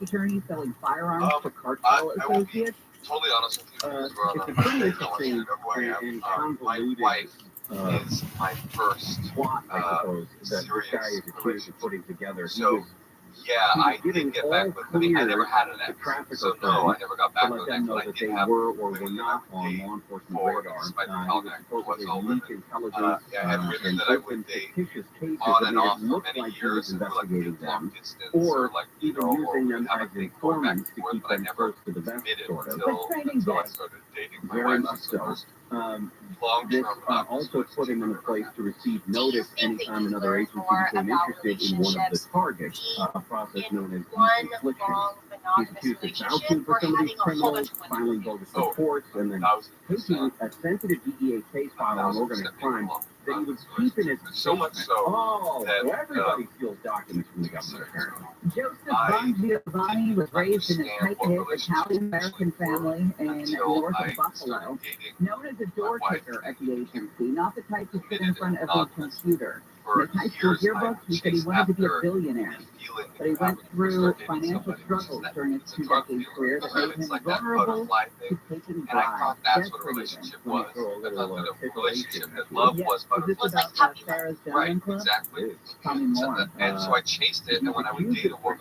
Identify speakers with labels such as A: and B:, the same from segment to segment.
A: attorney selling firearms to cartel associates.
B: Totally honest with you.
A: It's a pretty interesting and convoluted
B: is my first
A: plot, I suppose, that this guy is accused of putting together.
B: So, I didn't get back with them. I never had an ex. So, no, I never got back with them.
A: Know that they were or were not on law enforcement radar. He was supposedly leaked intelligence and opened fictitious cases that made it look like he was investigating them, or even using them as informants to keep them close to the vest, sort of. But training day. Very much so. This also put him in a place to receive notice anytime another agency became interested in one of the targets, a process known as deflection. He's accused of vouching for some of these criminals, filing bogus reports, and then taking a sensitive DEA case file on organized crime that he would keep in his basement. So everybody steals documents from the government, apparently.
C: Joseph Von Giovanni was raised in a tight-knit Italian-American family in north of Buffalo, known as a door kicker at the agency, not the type to sit in front of a computer. In his high school yearbook, he said he wanted to be a billionaire, but he went through financial struggles during his 2-decade career that made him vulnerable to taking bribes.
B: That's what a relationship was. I thought that a relationship that love was
C: Is this about Sarah's
B: right,
C: Club?
B: exactly.
C: Tell me more.
B: And so I chased it, and when I would date a woman,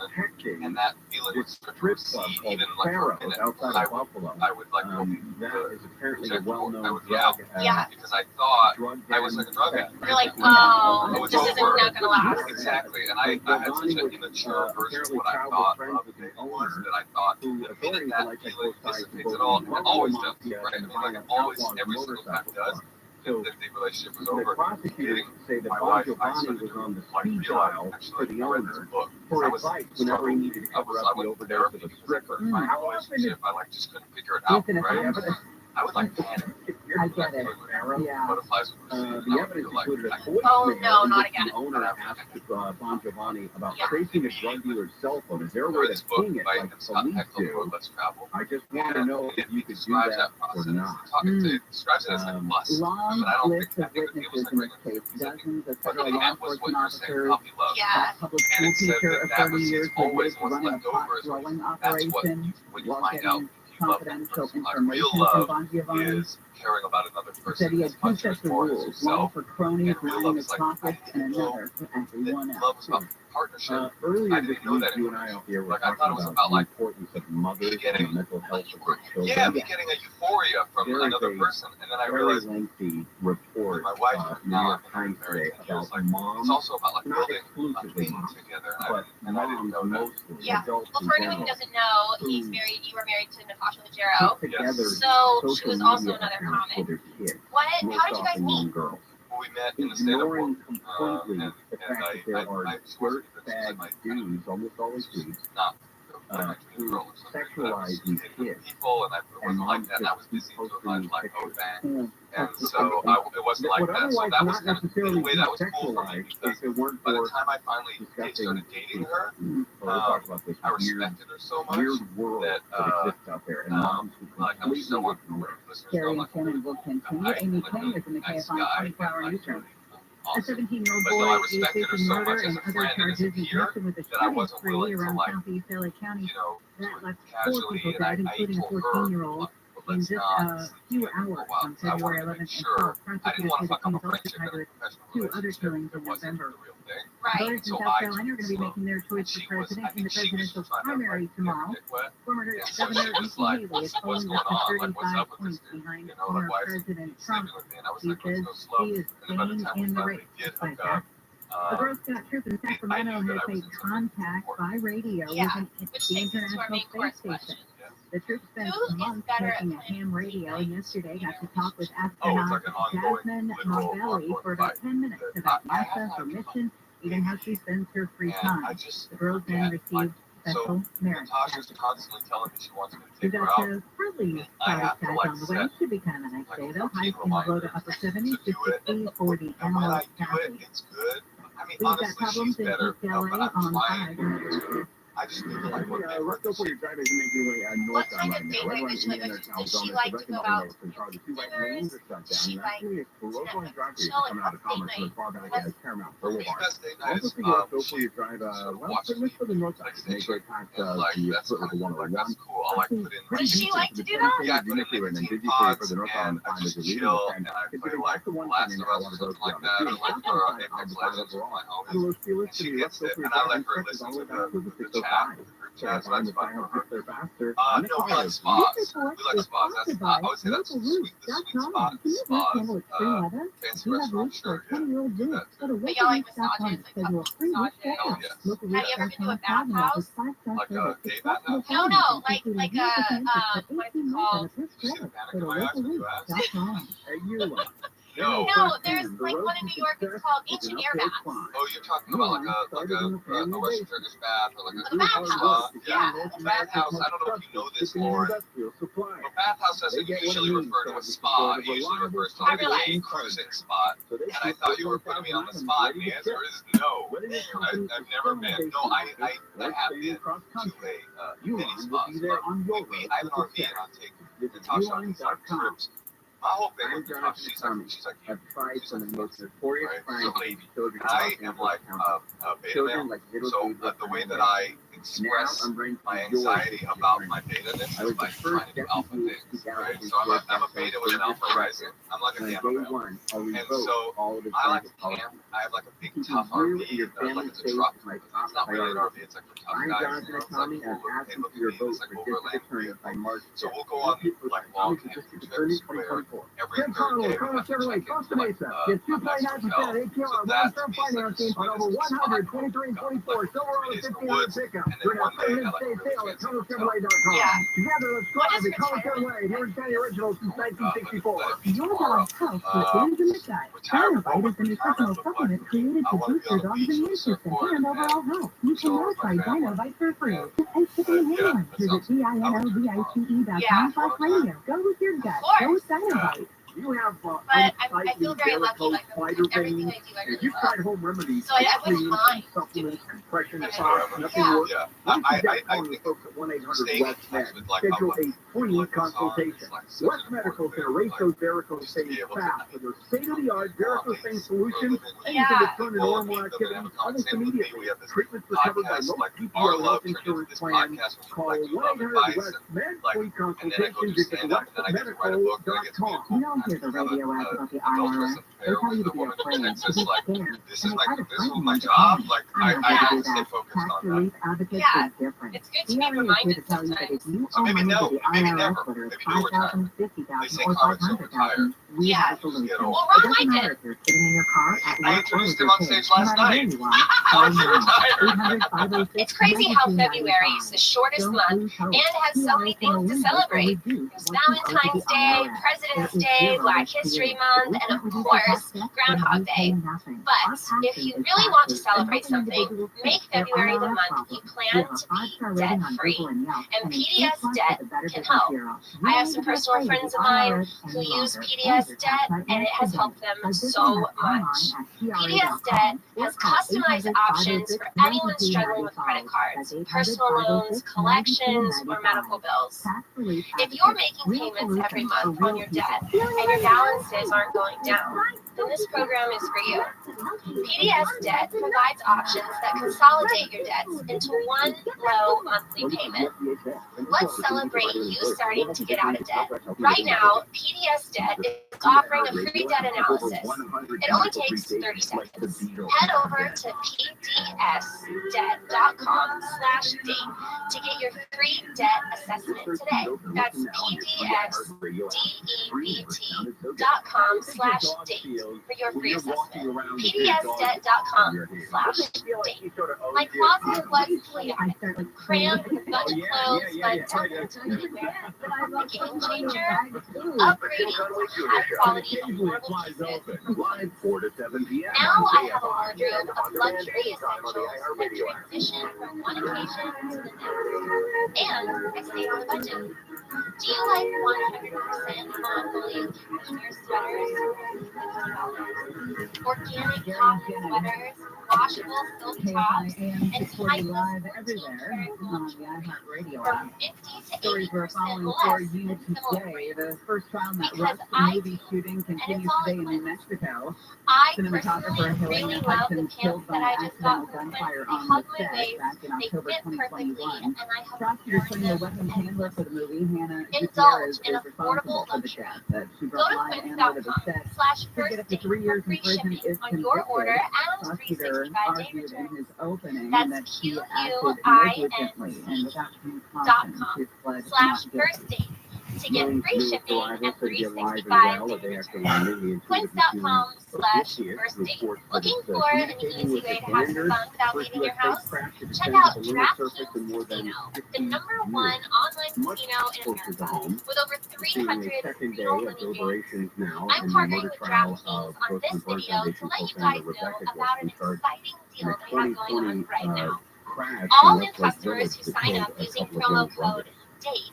B: and that feeling would start to recede, even like for a minute, I would like go
A: that is apparently a
B: I
A: well-known
B: would yell, because I thought I was like a drug addict.
D: You're like, oh,
B: I was
D: this isn't
B: over.
D: not gonna last.
B: Exactly, and I had such an immature version of what I thought of it was, that I thought the minute that feeling dissipates at all, and it always does, right? I mean, like it always, every single time does.
A: So
B: the relationship was
A: the
B: over.
A: prosecutors say that
B: My
A: Bon
B: wife,
A: Giovanni was on the speed dial for the owner for advice whenever he needed to cover up the overdose of a stripper.
B: My relationship, I like just couldn't figure it out, right? I would like panic.
C: I get it. Yeah.
B: Butterflies would
A: The evidence included a voicemail
D: Oh, no, not
A: in which
D: again.
A: the owner asked Bon Giovanni about
D: Yeah.
A: tracing a drug dealer's cell phone. Is there a way to ping it like the police do?
B: Let's travel.
A: I just want to know if you could do that or not.
B: Describes it as like lust,
C: Long
B: but I don't
C: list
B: think
C: of witnesses in this case, dozens of federal law
B: that was what
C: enforcement
B: you're saying,
C: officers,
B: puppy love.
D: Yeah.
C: a public school teacher of 30 years who
B: always
C: lived
B: what's
C: running a
B: left
C: pot
B: over is
C: rolling
B: that's what
C: operation
B: when you
C: while
B: find out
C: getting
B: you love that
C: confidential
B: person. Like
C: information
B: real
C: from
B: love
C: Bon Giovanni.
B: is caring about another
C: Said
B: person
C: he
B: as
C: had two
B: much or as
C: sets of
B: more as
C: rules, one
B: yourself.
C: for cronies
B: And real
C: lining
B: love
C: his
B: is like,
C: pockets
B: I
C: and
B: didn't know
C: another for everyone
B: love
C: else.
B: was about partnership.
A: Earlier
B: I
A: this
B: didn't know
A: week,
B: that
A: you and I out here were
B: Like, I
A: talking
B: thought it was
A: about
B: about,
A: the
B: like,
A: importance of mothers and the mental health of their children.
B: Yeah, me getting a euphoria from
A: There is
B: another
A: a
B: person, and then I
A: very
B: realized
A: lengthy report
B: my wife
A: in the New York Times today about
B: it's like
A: moms,
B: it's also about like
A: not
B: building a
A: exclusively
B: thing
A: moms,
B: together.
A: but
B: And I didn't
A: moms
B: know that.
A: mostly,
D: Yeah.
A: adults
D: Well,
A: in
D: for anyone who
A: general,
D: doesn't know, you were married to Natasha Leggero.
A: put together
D: So she
A: social
D: was also
A: media
D: another
A: accounts for
D: comic.
A: their kids,
D: What?
A: most
D: How did you guys
A: often young
D: meet?
A: girls,
B: When we met in the stand-up
A: ignoring
B: world,
A: completely
B: and
A: the fact
B: I-
A: that there
B: I-
A: are
B: I just wasn't
A: dirtbag dudes, almost always dudes,
B: not
A: who sexualize these kids.
B: people, and I
A: And
B: wasn't like
A: moms
B: that. And I was
A: just
B: busy
A: keep
B: doing much
A: posting
B: like
A: pictures.
B: OTAN.
A: Yeah.
B: And so it wasn't like
A: Would
B: that. So
A: otherwise
B: that was
A: not
B: kind of, in
A: necessarily
B: a way,
A: be
B: that was cool for me
A: sexualized
B: because
A: if it weren't
B: by the
A: for
B: time I finally
A: discussing
B: started dating her,
A: we talked about this
B: I
A: weird,
B: respected her so much
A: weird world
B: that,
A: that exists out there, and moms who
B: like I'm
A: completely
B: so
A: ignore it.
B: listeners
C: Carrie
B: know,
C: and Shannon will continue. Amy Kane is in the
B: nice
C: KFI
B: guy,
C: 24-hour
B: like,
C: newsroom. A
B: awesome.
C: 17-year-old
B: But no, I
C: boy is
B: respected her
C: facing
B: so
C: murder
B: much as
C: and
B: a
C: other
B: friend and
C: charges
B: as a
C: in
B: peer
C: connection with a
B: that I
C: shooting
B: wasn't
C: spree
B: willing to,
C: around
B: like,
C: Southeast LA County.
B: You know,
C: That left 4
B: casually,
C: people
B: and I
C: dead, including a
B: told her,
C: 14-year-old.
B: well,
C: In
B: let's
C: just
B: not
C: a
B: sleep
C: few
B: together for a
C: hours
B: while,
C: on
B: 'cause I
C: February
B: wanted to make
C: 11th and
B: sure
C: 12th,
B: I didn't want to
C: prosecutors
B: fuck up a
C: also
B: friendship
C: tried
B: and a
C: with
B: professional
C: 2 other
B: relationship
C: killings
B: that
C: in
B: wasn't
C: November.
B: the real thing.
D: Right.
C: Voters in
B: So
C: South
B: I
C: Carolina are going to be
B: slow.
C: making their choice
B: She
C: for
B: was, I
C: president in
B: think
C: the
B: she was
C: presidential
B: trying to,
C: primary
B: like,
C: tomorrow.
B: get wet.
C: Former
B: And so
C: Governor
B: she was
C: Nikki
B: like,
C: Haley is
B: what's
C: polling
B: going
C: up to
B: on? Like, what's
C: 35
B: up with this
C: points
B: dude?
C: behind
B: You know,
C: former
B: like, why is
C: President
B: he
C: Trump.
B: sleeping with me? And I was
C: She
B: like, let's
C: says
B: go slow.
C: she is
B: And then by the
C: staying
B: time we
C: in the
B: finally
C: race
B: did
C: despite
B: hook up,
C: that. A Girl Scout troop in
B: I
C: Sacramento
B: knew that
C: has
B: I was
C: made
B: in something
C: contact by radio
D: Yeah,
C: with
D: which
C: the
D: takes us to our
C: International
D: main course
C: Space Station.
D: question.
C: The troop spent
D: Who is
C: months
D: better at
C: making a
D: planning
C: ham radio, and yesterday got to talk with
B: Oh, it's
C: astronaut
B: like an ongoing,
C: Jasmine
B: literal
C: Morbelli
B: ongoing
C: for about
B: fight.
C: 10 minutes
B: That
C: about
B: I
C: NASA,
B: have
C: her
B: had
C: mission, even how she spends her free
B: And
C: time.
B: I just,
C: The girls
B: yeah,
C: then received special merit.
B: Natasha's
C: badges.
B: constantly telling me she wants me to
C: We
B: take her
C: got
B: out.
C: to partly
B: I
C: cloudy
B: have to,
C: skies
B: like,
C: on the way.
B: set,
C: Should be kind of a nice
B: like,
C: day though.
B: 14
C: Highs in the low to
B: reminders
C: upper 70s
B: to
C: to
B: do it.
C: 60 for the
B: And when I
C: Emerald
B: do it,
C: County.
B: it's good. I mean,
C: We've got
B: honestly,
C: problems
B: she's
C: in
B: better,
C: East LA
B: but I'm
C: on
B: trying.
C: 5.
B: I just feel like what they were.
A: Let's go for your drive is making way
D: What
A: north
D: kind
A: right
D: of
A: now.
D: gateway
A: Everyone's
D: ritual
A: in their town
D: does she
A: zone.
D: like to go out?
A: The two right
D: Dinners?
A: lanes are shut
D: She
A: down.
D: like
A: Actually, it's the local and drive
D: chill
A: coming out of
D: like
A: Commerce
D: date
A: as far back
D: night.
A: as Paramount
B: For me,
A: Boulevard.
B: best date night
A: Also
B: is
A: for you, go for
B: she
A: your drive,
B: sort of
A: well,
B: watches
A: pretty much for the north side.
B: like
A: Make
B: station,
A: it past
B: and like
A: the
B: that's
A: split with the
B: kind of like
A: 101.
B: that's cool. I like put in
D: Does she like to do that?
B: yeah, I put in
A: and
B: nicotine
A: busy
B: pods
A: for the north side
B: and
A: and
B: I
A: find
B: just
A: the reading
B: chill
A: and
B: and I
A: if
B: play
A: you
B: like
A: the one
B: Last
A: thing
B: of
A: I
B: Us
A: want
B: or
A: to go
B: something like
A: to
B: that, or like Apex Legends with my homies. And she gets it, and I let her listen to the chat, the group chat, so that's fun for her. No, we like spas. We like spas. That's I would say that's the sweet spot. Spas. Fancy restaurant, sure, yeah. Do that too.
D: But y'all like massages, like couple massages.
B: Hell yes.
D: Have you ever been to a bathhouse?
B: Like a gay bathhouse?
D: No, like a what is it called?
B: You see the panic in my eyes when you asked?
A: No.
D: No, there's like one in New York. It's called Ancient Air Baths.
B: Oh, you're talking about like a Western Turkish bath or like a
D: bathhouse.
B: Yeah, a bathhouse. I don't know if you know this, Lauren. A bathhouse doesn't usually refer to a spa. It usually refers to like a cruising spot. And I thought you were putting me on the spot, and the answer is no. I've never been. No, I have been to a mini spa. I have an RV and I'll take Natasha on these trips. My whole thing with Natasha, she's like,
A: I've tried some of the most notorious crimes
B: and I am like a beta male. So the way that I express my anxiety about my beta-ness is by trying to do alpha things, right? So I'm a beta with an alpha rising. I'm like a gamma male. And so I like to camp. I have like a big tough RV, like it's a truck. It's not really an RV, it's like for tough guys. It's like cool, they look at me, it's like overland vehicle. So we'll go on like long camping trips where every third day we have to check into like a nice hotel. So that to me is like the sweetest spot. Like for me, it's the woods, and then one day I like a really fancy hotel.
D: Yeah.
C: What
D: is
C: retirement? Here in County Original since 1964.
D: Your dog's health begins in the gut.
C: TRILLIONAIRE is a nutritional supplement created to boost your dog's immune system and overall health. You can now try Dinovite for free. Just type in the one. Visit DINOVITE.com/radio. Go with your gut. Go with Dinovite.
A: You have
D: But I feel very lucky. Like everything I do, I really
A: you've
D: love.
A: tried home remedies,
D: So I wouldn't mind
A: supplements, compression,
D: Yeah.
A: sauce, nothing
D: Yeah.
A: works.
B: Yeah,
A: I
B: I
A: think
B: think
A: folks at 1-800
B: staying in
A: West
B: touch
A: Med
B: with like
A: schedule
B: how
A: a free
B: like
A: consultation. West Medical can erase those varicose-veins fast with their state-of-the-art varicose-vein solution. Anything to turn to normal activity almost immediately. Treatments are covered by most PPO health insurance plans. Call 1-800 West Med free consultations. Visit westmedical.com.
C: You don't hear the radio ads about the IRS. They tell you to be afraid, to be scared,
B: This
C: and
B: is
C: they try to
B: my
C: frighten
B: my
C: you.
B: job. Like I
C: I'm
B: have
C: not
B: to
C: to
B: stay
C: do that.
B: focused
C: Tax
B: on that.
C: relief advocates
D: Yeah.
C: is different.
D: It's good to
C: The
D: be
C: IRS is here
D: reminded
C: to tell you that if
D: sometimes.
C: you
B: So
C: owe
B: maybe
C: money
B: no,
C: to the
B: maybe
C: IRS,
B: never,
C: whether it's
B: maybe do retire.
C: $5,000,
B: They
C: $50,000,
B: say
C: or
B: comics don't retire.
C: $500,000, we
D: Yeah.
C: have a solution.
B: Get
C: It
B: old.
D: Well,
C: doesn't
D: Ron
C: matter
D: liked
C: if you're sitting in your car at
B: I
C: work or
B: introduced
C: with
B: him
C: your
B: on
C: kids.
B: stage
C: No
B: last
C: matter where
B: night.
C: you are,
B: How
C: call
B: is he
C: now.
B: retired?
C: 800-506-9295.
D: It's crazy how February is the shortest month and has so many things to celebrate. There's Valentine's Day, President's Day, Black History Month, and of course, Groundhog Day. But if you really want to celebrate something, make February the month you plan to be debt-free. And PDS Debt can help. I have some personal friends of mine who use PDS Debt, and it has helped them so much. PDS Debt has customized options for anyone struggling with credit cards, personal loans, collections, or medical bills. If you're making payments every month on your debt and your balances aren't going down, then this program is for you. PDS Debt provides options that consolidate your debts into one low monthly payment. Let's celebrate you starting to get out of debt. Right now, PDS Debt is offering a free debt analysis. It only takes 30 seconds. Head over to pdsdebt.com/date to get your free debt assessment today. That's pdsdebt.com/date for your free assessment. pdsdebt.com/date. My closet was chaotic, crammed with a bunch of clothes, but something to wear. A game changer, upgrading to high quality affordable pieces. Now I have a wardrobe of luxury essentials that transition from one occasion to the next. And I stayed on the budget. Do you like 100% Mongolian cashmere sweaters? Organic cotton sweaters, washable silk tops, and
C: KFI live
D: timeless
C: everywhere on the iHeartRadio
D: from
C: app.
D: 50 to
C: Stories we're
D: 80%
C: following
D: less
C: for
D: than
C: you
D: similar
C: today.
D: brands.
C: The first trial net
D: Because
C: Rust
D: I
C: movie
D: do,
C: shooting
D: and
C: continues
D: it's all
C: today in New
D: equipped.
C: Mexico.
D: I
C: Cinematographer
D: personally
C: Helena
D: really love the
C: Hudson
D: pants
C: killed by
D: that I just got
C: accidental
D: from Quince.
C: gunfire
D: They
C: on
D: hug
C: the
D: my
C: set
D: waist,
C: back in
D: they
C: October
D: fit perfectly,
C: 2021.
D: and I have
C: Prosecutors
D: worn
C: claim the
D: them
C: weapons handler for the movie, Hannah
D: Indulge
C: Gutierrez,
D: in
C: is responsible
D: affordable
C: for the
D: luxury.
C: death. That she
D: Go
C: brought
D: to
C: live and over the set.
D: quince.com/first
C: Could get up to
D: date
C: 3
D: for
C: years in
D: free
C: prison
D: shipping
C: if
D: on your order
C: convicted.
D: and free
C: Prosecutor
D: 65-day
C: argued in
D: returns.
C: his opening
D: That's
C: that she acted negligently and without due caution. She pled not
D: quince.com/first
C: guilty.
D: date to get free shipping and 365-day returns. Quince.com/first date. Looking for an easy way to have some fun without leaving your house? Check out DraftKings Casino, the #1 online casino in America, with over 300 real money games. I'm partnering with DraftKings on this video to let you guys know about an exciting deal they have going on right now. All new customers who sign up using promo code DATE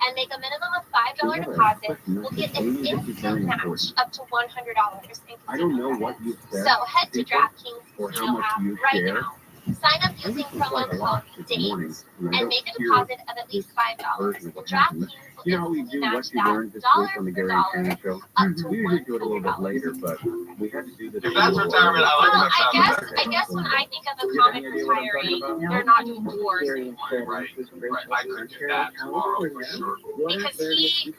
D: and make a minimum of $5 deposit will get an instant match up to $100 in
A: I don't know
D: casino
A: what you
D: credits.
A: said,
D: So head to DraftKings
A: or how
D: Casino
A: much
D: app
A: you
D: right
A: share.
D: now. Sign up using promo code DATE and make a deposit of at least $5. And DraftKings will
A: You know how we
D: instantly
A: do
D: match
A: what you
D: that
A: learned this
D: dollar
A: week on the
D: for
A: Gary
D: dollar
A: Shannon show?
D: up to
A: We usually do it a little bit later,
D: $100.
A: but we had to do this.
B: If that's retirement, I like
D: Well,
B: that
D: I
B: sound
D: guess when I think of a comic retiring, they're not doing wars anymore.
B: Right. I could do that tomorrow for sure.
D: Because he,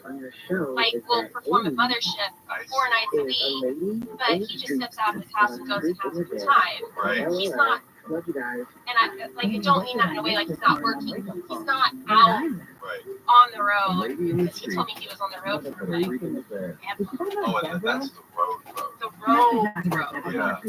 D: like, will perform at Mothership 4 nights a week, but he just steps out of his house and goes and has a good time.
B: Right.
D: He's not, and I like, I don't mean that in a way like he's not working. He's not out
B: Right.
D: on the road, because he told me he was on the road for like ever.
B: Oh, and that's the road.
D: The road.
B: Yeah.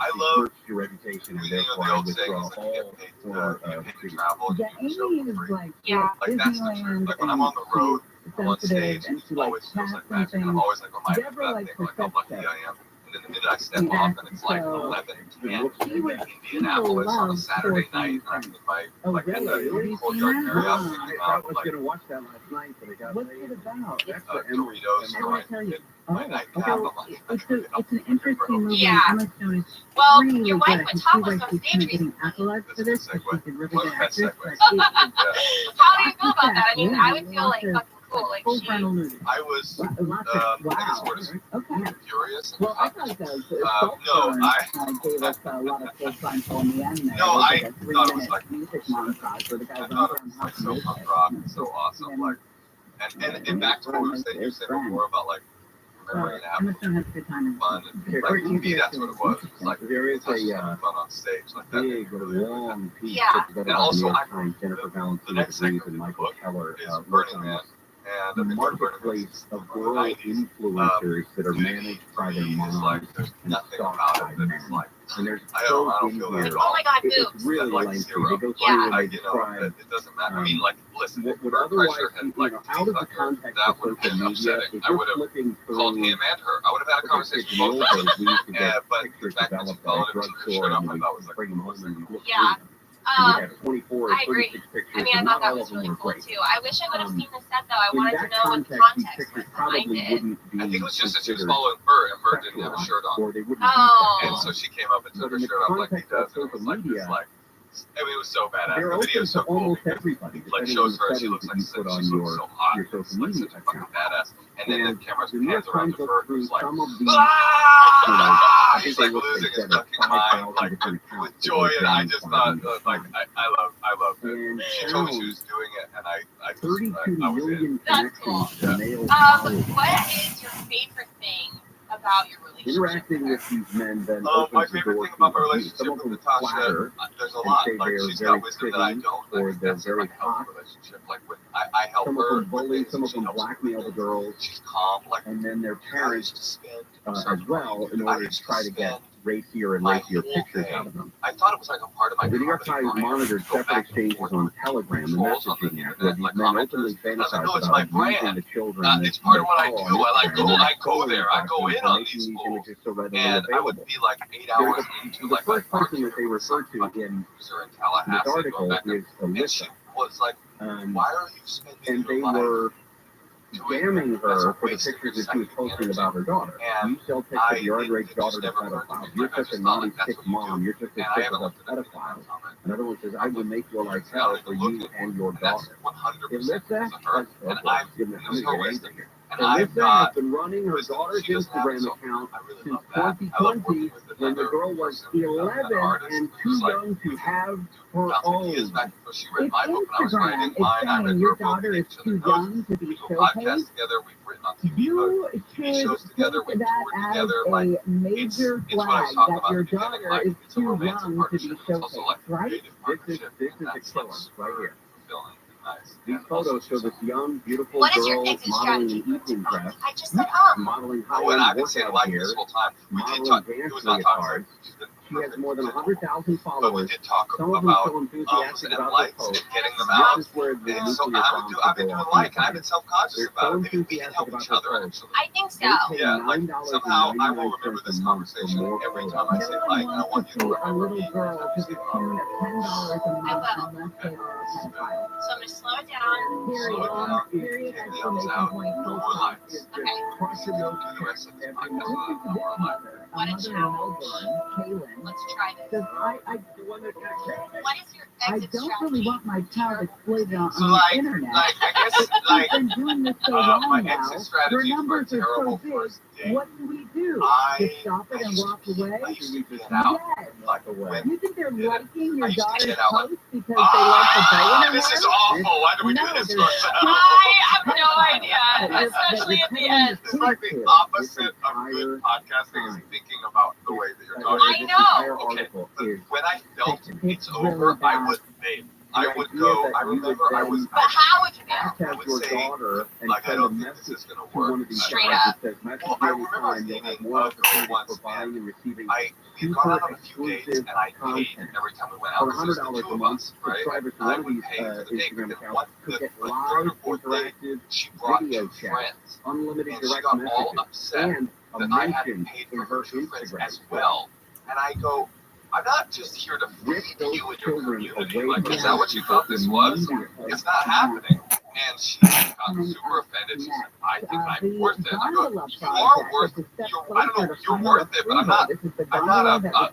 B: I love
A: your reputation, and
B: the
A: therefore I
B: old saying
A: withdraw
B: is that
A: all
B: you get paid
A: for
B: to travel and
C: Yeah,
B: do the show
C: Amy
B: for
C: is
B: free.
C: like
D: Yeah.
B: Like that's the truth. Like when I'm on the road, I'm on stage,
C: and
B: it
C: she like
B: always feels
C: taps
B: like
C: and
B: magic. And I'm
C: things.
B: always like reminded of
C: Deborah
B: that
C: likes
B: thing,
C: her
B: like how
C: sex
B: lucky
C: stuff.
B: I am. And then the minute I step off and it's like 11, 10 in Indianapolis on a Saturday night, and I'm with my like at the Courtyard Marriott thinking
A: I
B: about
A: was
B: like
A: going to watch that last night, but I got
C: What's
A: late.
C: it about?
A: That's
B: Doritos
A: the Emerald.
B: or
C: I tell you.
B: my nightcap. I'm like,
C: It's an interesting movie.
D: Yeah.
C: Emma Stone is
D: Well,
C: really
D: your
C: good.
D: wife went
C: And she
D: topless
C: like
D: on
C: she's
D: stage
C: kind of getting
D: recently.
C: accolades for this, but she's a really good actress. But
B: Yeah.
D: How do you feel about that? I mean, I would feel like fucking cool. Like
C: full
D: she.
C: frontal nudity.
B: I was
C: Lots
B: I
C: of
B: think it's
C: wow.
B: what is
C: Okay.
B: furious.
C: Well, I thought that was
B: No,
C: Foodporn,
B: I-
C: gave us a lot of full frontal in the end there.
B: No,
C: It was
B: I
C: like a
B: thought it was
C: 3-minute
B: like-
C: music montage where the guy
B: I
C: runs
B: thought it
C: around
B: was like
C: house
B: so
C: music.
B: punk rock and so awesome. Like, and back to what we were saying, you said before about like remembering to have
C: Emma Stone has a good time.
B: fun. And, like to me, that's what it was. It was like
A: There is
B: just
A: a
B: having fun on stage like that.
A: big, long piece
D: Yeah.
A: put together
B: And
A: by
B: also,
A: New York
B: I-
A: Times, Jennifer
B: the
A: Valentine
B: next
A: Reeves
B: segment
A: and
B: of the
A: Michael
B: book
A: Keller
B: is
A: wrote
B: Burning
A: on
B: Man. And
A: the
B: I've been doing Burning Man
A: marketplace
B: since
A: of
B: the
A: girl
B: 90s.
A: influencers that are managed by their
B: It's
A: moms
B: like there's
A: and
B: nothing
A: stalked
B: about
A: by
B: it that
A: men.
B: is like
A: And there's
B: I don't feel that at all.
D: Oh my god,
A: It's
D: boobs.
A: really
B: Like
A: lengthy.
B: zero.
A: They go through
D: Yeah.
A: and
B: I,
A: they
B: you know,
A: describe
B: it doesn't matter. I mean, like, listen,
A: what
B: if
A: would
B: Bert
A: otherwise
B: Kreischer
A: be,
B: had like
A: out of the
B: teeth
A: context
B: that
A: of
B: would have
A: social
B: been
A: media,
B: upsetting.
A: if
B: I
A: you're
B: would have
A: flipping
B: called
A: through
B: him and her. I would have had a conversation with both of them.
A: we used to get
B: But the
A: pictures
B: fact that she
A: developed at
B: followed
A: a
B: him to the
A: drugstore
B: shirt up,
A: and
B: I
A: we
B: thought was like,
A: bring them home and look
D: Yeah.
A: through them. And we had 24 or
D: I agree.
A: 36 pictures,
D: I mean, I
A: and
D: thought
A: not
D: that
A: all
D: was
A: of them
D: really
A: were
D: cool
A: great.
D: too. I wish I would have seen the set though. I
A: In
D: wanted to
A: that
D: know what the
A: context, these
D: context was
A: pictures
D: behind
A: probably
D: it.
A: wouldn't be
B: I think it was just that she was
A: considered
B: following Bert and Bert didn't have a shirt on.
A: or they wouldn't
D: Oh.
B: And so she came up and took her shirt off like he does. And it was like this, like, I mean, it was so badass.
A: they're
B: The
A: open
B: video is so
A: to
B: cool
A: almost
B: because
A: everybody,
B: like
A: depending
B: shows
A: on
B: her,
A: the
B: she looks
A: settings
B: like
A: that you
B: she
A: put on
B: looks so hot.
A: your
B: It's
A: social
B: like
A: media
B: such a fucking
A: account.
B: badass. And then the camera's
A: the New York
B: pans around
A: Times
B: to
A: looked
B: Bert,
A: through
B: who's like,
A: some of the
B: ah! He's like
A: they looked
B: losing his
A: together
B: fucking mind,
A: 5,000
B: like
A: different accounts
B: with
A: that
B: joy.
A: they
B: And I
A: found
B: just
A: on
B: thought,
A: the
B: like, I loved it.
A: And
B: She told me she was doing it, and I just,
A: 32
B: I was in.
A: million
D: That's cool.
A: connections to male followers.
D: What is your favorite thing about your relationship?
A: Interacting with these men then
B: My
A: opens the
B: favorite
A: door
B: thing about my
A: to abuse.
B: relationship
A: Some of
B: with
A: them
B: Natasha,
A: flatter,
B: there's a
A: and
B: lot.
A: say
B: Like,
A: they're
B: she's
A: very
B: got wisdom that I
A: pretty,
B: don't.
A: or
B: Like,
A: they're
B: that's
A: very
B: like healthy
A: hot.
B: relationship. Like, with I help
A: Some of
B: her.
A: them bully,
B: with
A: some of
B: things,
A: them
B: she helps me
A: blackmail the
B: with
A: girls,
B: things. She's calm. Like,
A: and then their
B: I
A: parents
B: used to spend
A: as well in order to try to get racier and
B: my
A: racier
B: whole
A: pictures
B: day.
A: out of them.
B: I thought it was like a part of my
A: The New York
B: comedy
A: Times
B: grind.
A: monitored
B: Go
A: separate
B: back and
A: exchanges
B: forth
A: on
B: with
A: Telegram and
B: trolls on the
A: messaging apps
B: internet,
A: where these
B: like
A: men openly
B: commenters. And I was like,
A: fantasize
B: no, it's
A: about
B: my
A: using
B: brand.
A: the children
B: It's part of what I
A: they
B: do. I
A: follow on
B: I go
A: Instagram,
B: there. I go in on
A: making
B: these
A: these
B: fools.
A: images so readily
B: And I would
A: available.
B: be like 8 hours into
A: The
B: like my
A: first person that they refer to in
B: user in
A: this
B: Tallahassee,
A: article
B: going back
A: is
B: and she
A: Alyssa.
B: was like, why are you spending
A: and they
B: your life
A: were
B: doing
A: damning
B: that? That's
A: her
B: a
A: for the
B: waste of
A: pictures
B: your
A: that she was
B: psychic
A: posting
B: energy.
A: about her daughter.
B: And
A: You sell pics of your underage daughter to pedophiles. You're such a naughty, sick mom. You're just as
B: And I
A: sick
B: haven't
A: as a
B: looked at anything
A: pedophile.
B: else on it.
A: Another one says, I will make your life
B: It's not
A: hell
B: even
A: for you
B: looking
A: and
B: for
A: your
B: it. And that's
A: daughter.
B: 100%
A: Alyssa
B: because of her. And I'm
A: Alyssa
B: her wisdom. And
A: has
B: I've got
A: been running her
B: wisdom
A: daughter's
B: she doesn't have,
A: Instagram
B: so
A: account
B: I really
A: since
B: love that. I love
A: 2020,
B: working with
A: when the
B: another
A: girl was
B: person,
A: 11
B: artist
A: and
B: who's
A: too
B: like,
A: young to have her
B: about 10 years
A: own.
B: back before she read
C: If
B: my book, and I was
C: Instagram
B: writing
C: is
B: mine, I
C: saying
B: read
C: your
B: her book,
C: daughter
B: and
C: is
B: each other
C: too
B: knows.
C: young to be
B: We do a
C: showcased,
B: podcast together, we've written on TV,
C: you
B: TV
C: should
B: shows together,
C: take
B: we've
C: that
B: toured
C: as
B: together, like,
C: a major
B: it's what I was
C: flag
B: talking
C: that
B: about
C: your
B: at the beginning,
C: daughter
B: like,
C: is
B: it's a
C: too
B: romantic
C: young to be
B: partnership, it's also like
C: showcased, right?
B: creative
A: This
B: partnership,
A: is
B: and
A: a
B: that's
A: killer
B: what's
A: right here.
B: fulfilling and nice.
A: These
B: And also
A: photos show
B: she's
A: this young, beautiful
D: What is your
A: girl
D: exit
A: modeling
D: strategy?
A: an evening dress,
D: I just said,
A: modeling
B: oh, and I've
A: high-end
B: been saying
A: workout
B: like
A: gear,
B: this whole time. We did
A: modeling
B: talk,
A: dance
B: it was not talking.
A: leotards. She has more than 100,000
B: But we
A: followers.
B: did talk
A: Some of them
B: about
A: so enthusiastic
B: and
A: about
B: likes
A: the
B: and
A: post.
B: getting them out.
A: This is where the
B: And so
A: nuclear bombs
B: I've been
A: go
B: doing
A: off
B: like, and
A: in
B: I've been self-conscious
A: They're
B: about
A: so
B: it. Maybe we can
A: enthusiastic
B: help
A: about
B: each
A: their
B: other,
A: posts.
B: actually.
D: I think so.
A: They pay
B: Yeah, like somehow I will
A: $9.99
B: remember this
A: a month for
B: conversation
A: more
B: every
A: photos.
B: time I
C: No
B: say
C: one
B: like, and I
C: wants
B: want
C: to
B: you to
C: see a
B: remember
C: little
B: me.
C: girl to the tune of $10 a month unless they are a pedophile.
D: So I'm gonna slow it down.
C: Period.
B: Slow it down.
C: Period.
B: Take the
C: Exclamation
B: out.
C: point.
B: No
C: Full
B: more
C: stop.
B: lights.
A: It's
D: Okay.
A: just crushing those
B: Do the rest of this
A: every
B: podcast
C: Listen
A: month.
C: to
B: no
C: this
B: more lights.
C: mother, a
D: What a
C: mother in
D: challenge.
C: Melbourne, Kaylin,
D: Let's try this.
C: says,
D: What is your
C: I
D: exit
C: don't
D: strategy?
C: really want my child exploited on
B: So
C: the
B: like,
C: internet.
B: I guess
C: We've been doing this so long
B: my
C: now.
B: exit
C: Her
B: strategy for a
C: numbers are so
B: terrible
C: big.
B: first date.
C: What do we do?
B: I
C: Just stop it and
B: used
C: walk
B: to
C: away?
B: I used to get out.
C: Yes.
B: Like
A: away.
C: You think they're
B: Did it.
C: liking
B: I
C: your
B: used to
C: daughter's
B: get out like,
C: post because they like the bow in her
B: this is
C: hair?
B: awful. Why do we do
C: No,
B: this to
C: they're-
B: ourselves?
D: I have no
C: Pedophile.
D: idea,
C: That you're-
D: especially
C: that
D: at the
C: you're
D: end.
B: It's like the opposite of good podcasting is thinking about the way that you're talking.
D: I know.
B: Okay, but when I felt
C: It's
B: it's
C: really
B: over, I
C: bad.
B: would babe. I would go. I remember I was.
D: But how would you know?
B: I
A: Contact
B: would
A: your
B: say,
A: daughter and
B: like, I
A: send a
B: don't think this
A: message
B: is gonna
A: to one
B: work.
A: of these
D: Straight
A: guys
D: up.
A: that says, message
B: Well,
A: me
B: I remember I was
A: anytime. You'll have
B: dating
A: more
B: a girl
A: opportunities
B: once,
A: for buying and receiving
B: We'd gone out on a few
A: super
B: dates,
A: exclusive
B: and I paid
A: content.
B: every time we went
A: For
B: out. Because
A: $100
B: there's the two
A: a
B: of
A: month,
B: us, right?
A: subscribers to
B: I
A: one of
B: would
A: these
B: pay for the date,
A: Instagram
B: but then
A: accounts
B: one,
A: could
B: the
A: get
B: third
A: live,
B: or fourth date,
A: interactive
B: she brought
A: video
B: two
A: chat,
B: friends,
A: unlimited
B: and she
A: direct
B: got all
A: messages,
B: upset
A: and a
B: that I had
A: mention
B: paid
A: in
B: for
A: her
B: her two friends
A: Instagram
B: as well. And I go, I'm not just here to
A: Rip
B: feed
A: those
B: you and your
A: children
B: community.
A: away
B: Like,
A: from
B: is that what you thought this was?
A: immediately.
B: It's not happening. And she got super offended. She said, I think I'm worth it. I go, you are worth it. I don't know, you're worth it, but I'm not a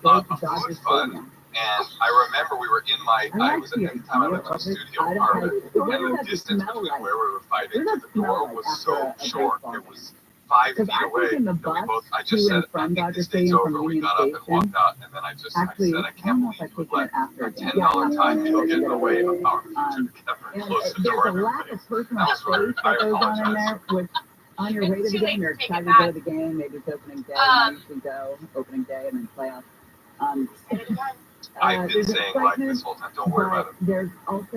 B: food fund. And I remember we were in my, I was at the time I lived in a studio apartment, and the distance between where we were fighting to the door was so short. It was 5 feet away. And we both, I just said, I think this date's over. We got up and walked out, and then I said, I can't believe you would let a $10 time deal get in the way of our future together and close the door.
C: There's a lack of personal
B: That was very,
C: space
B: I
C: that goes on in
B: apologize.
C: there, which on your way to the game, you're
D: Take it
C: excited to
D: back.
C: go to the game, maybe it's opening day, I usually go opening day and then playoffs.
B: I've been
C: There's
B: saying like
C: excitement,
B: this whole time, don't worry about it.
C: but there's also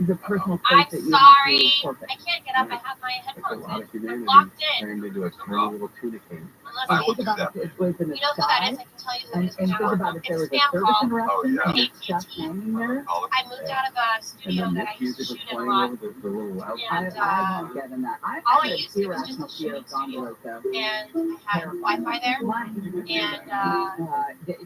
C: the personal
D: I'm
C: space that you
D: sorry.
C: have to forfeit.
D: I can't get up. I have my
A: It's a
D: headphones
A: lot
D: in.
A: of
D: I'm
A: humanity
D: locked in.
A: turned into a tiny little tuna can.
D: Unless
B: I
D: you
B: will
C: Think
B: do
C: about
B: that.
C: if it was in the
D: know who that
C: sky,
D: is, I can tell you who
C: and
D: it is.
C: think
D: now.
C: about if there was
D: It's
C: a
D: spam
C: service
D: call.
C: interruption
B: Oh, yeah.
C: and stuff hanging there.
D: I moved out of a studio
A: And then
D: that I
A: this
D: used to
A: music was
D: shoot in a
A: playing
D: lot,
A: over the little loud.
D: And,
C: I won't get in that. I've
D: all
C: had
D: I
C: an
D: used to do was
C: irrational
D: just
C: fear
D: shoot
C: of
D: studio.
C: gondolas though.
D: And I had Wi-Fi there, and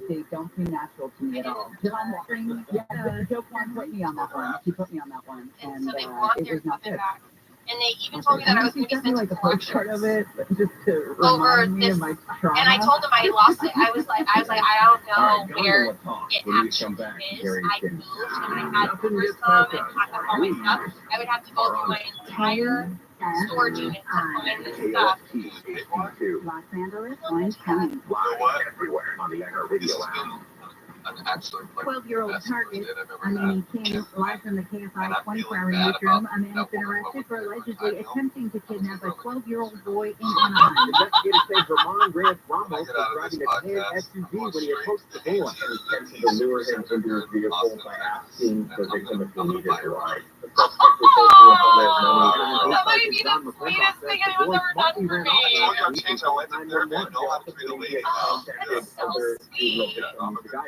C: They don't seem natural to me at all. John Spring, yeah, Joe Kwan put me on that one. She put me on that one, and
D: so they want
C: it
D: their
C: was not
D: equipment
C: good.
D: back. And they even told me that I was going to be sent to
C: like a postcard of
D: corrections.
C: it, just to
D: Over
C: remind me
D: this-
C: of my trauma.
D: And I told them I lost it. I was like, I don't
A: All
D: know
A: right,
D: where
A: gondola talk.
D: it
A: When we come
D: actually
A: back,
D: is.
A: very
D: I
A: soon.
D: moved and I had movers come and pack up all my stuff. I would have to go through my entire storage unit to find this stuff.
C: Los Angeles, Orange County.
B: You know what?
A: Everywhere on the
B: This
A: iHeartRadio
B: has
A: app.
B: been an absolute like
C: 12-year-old
B: best
C: target.
B: first date I've ever
C: I'm
B: had.
C: Amy King, live from the
B: And
C: KFI
B: I'm
C: 24-hour
B: feeling bad
C: newsroom.
B: about
C: A man has
B: that
C: been
B: woman
C: arrested for
B: over there.
C: allegedly
B: I know.
C: attempting to kidnap a 12-year-old boy in
A: The
C: Anaheim.
A: investigators say Vermont Grant Ramos
B: When I
A: was
B: get out of
A: driving
B: this
A: a tan
B: podcast,
A: SUV
B: I'm
A: when he
B: going
A: approached the
B: straight
A: boy.
B: to
A: The lure him into his
B: Austin,
A: vehicle by
B: Texas.
A: asking
B: And
A: the
B: I'm
A: victim if he
B: gonna
A: needed
B: buy
A: a
B: a
A: ride.
B: ride.
A: The suspect was told to
D: Oh, that might be the sweetest thing anyone's ever done for me.
B: I told you I changed. I went to therapy. I know how to be the lady.
D: Oh, that is so sweet.
B: I'm a good guy.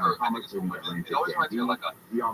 B: her, I think it's for women. It always reminds me of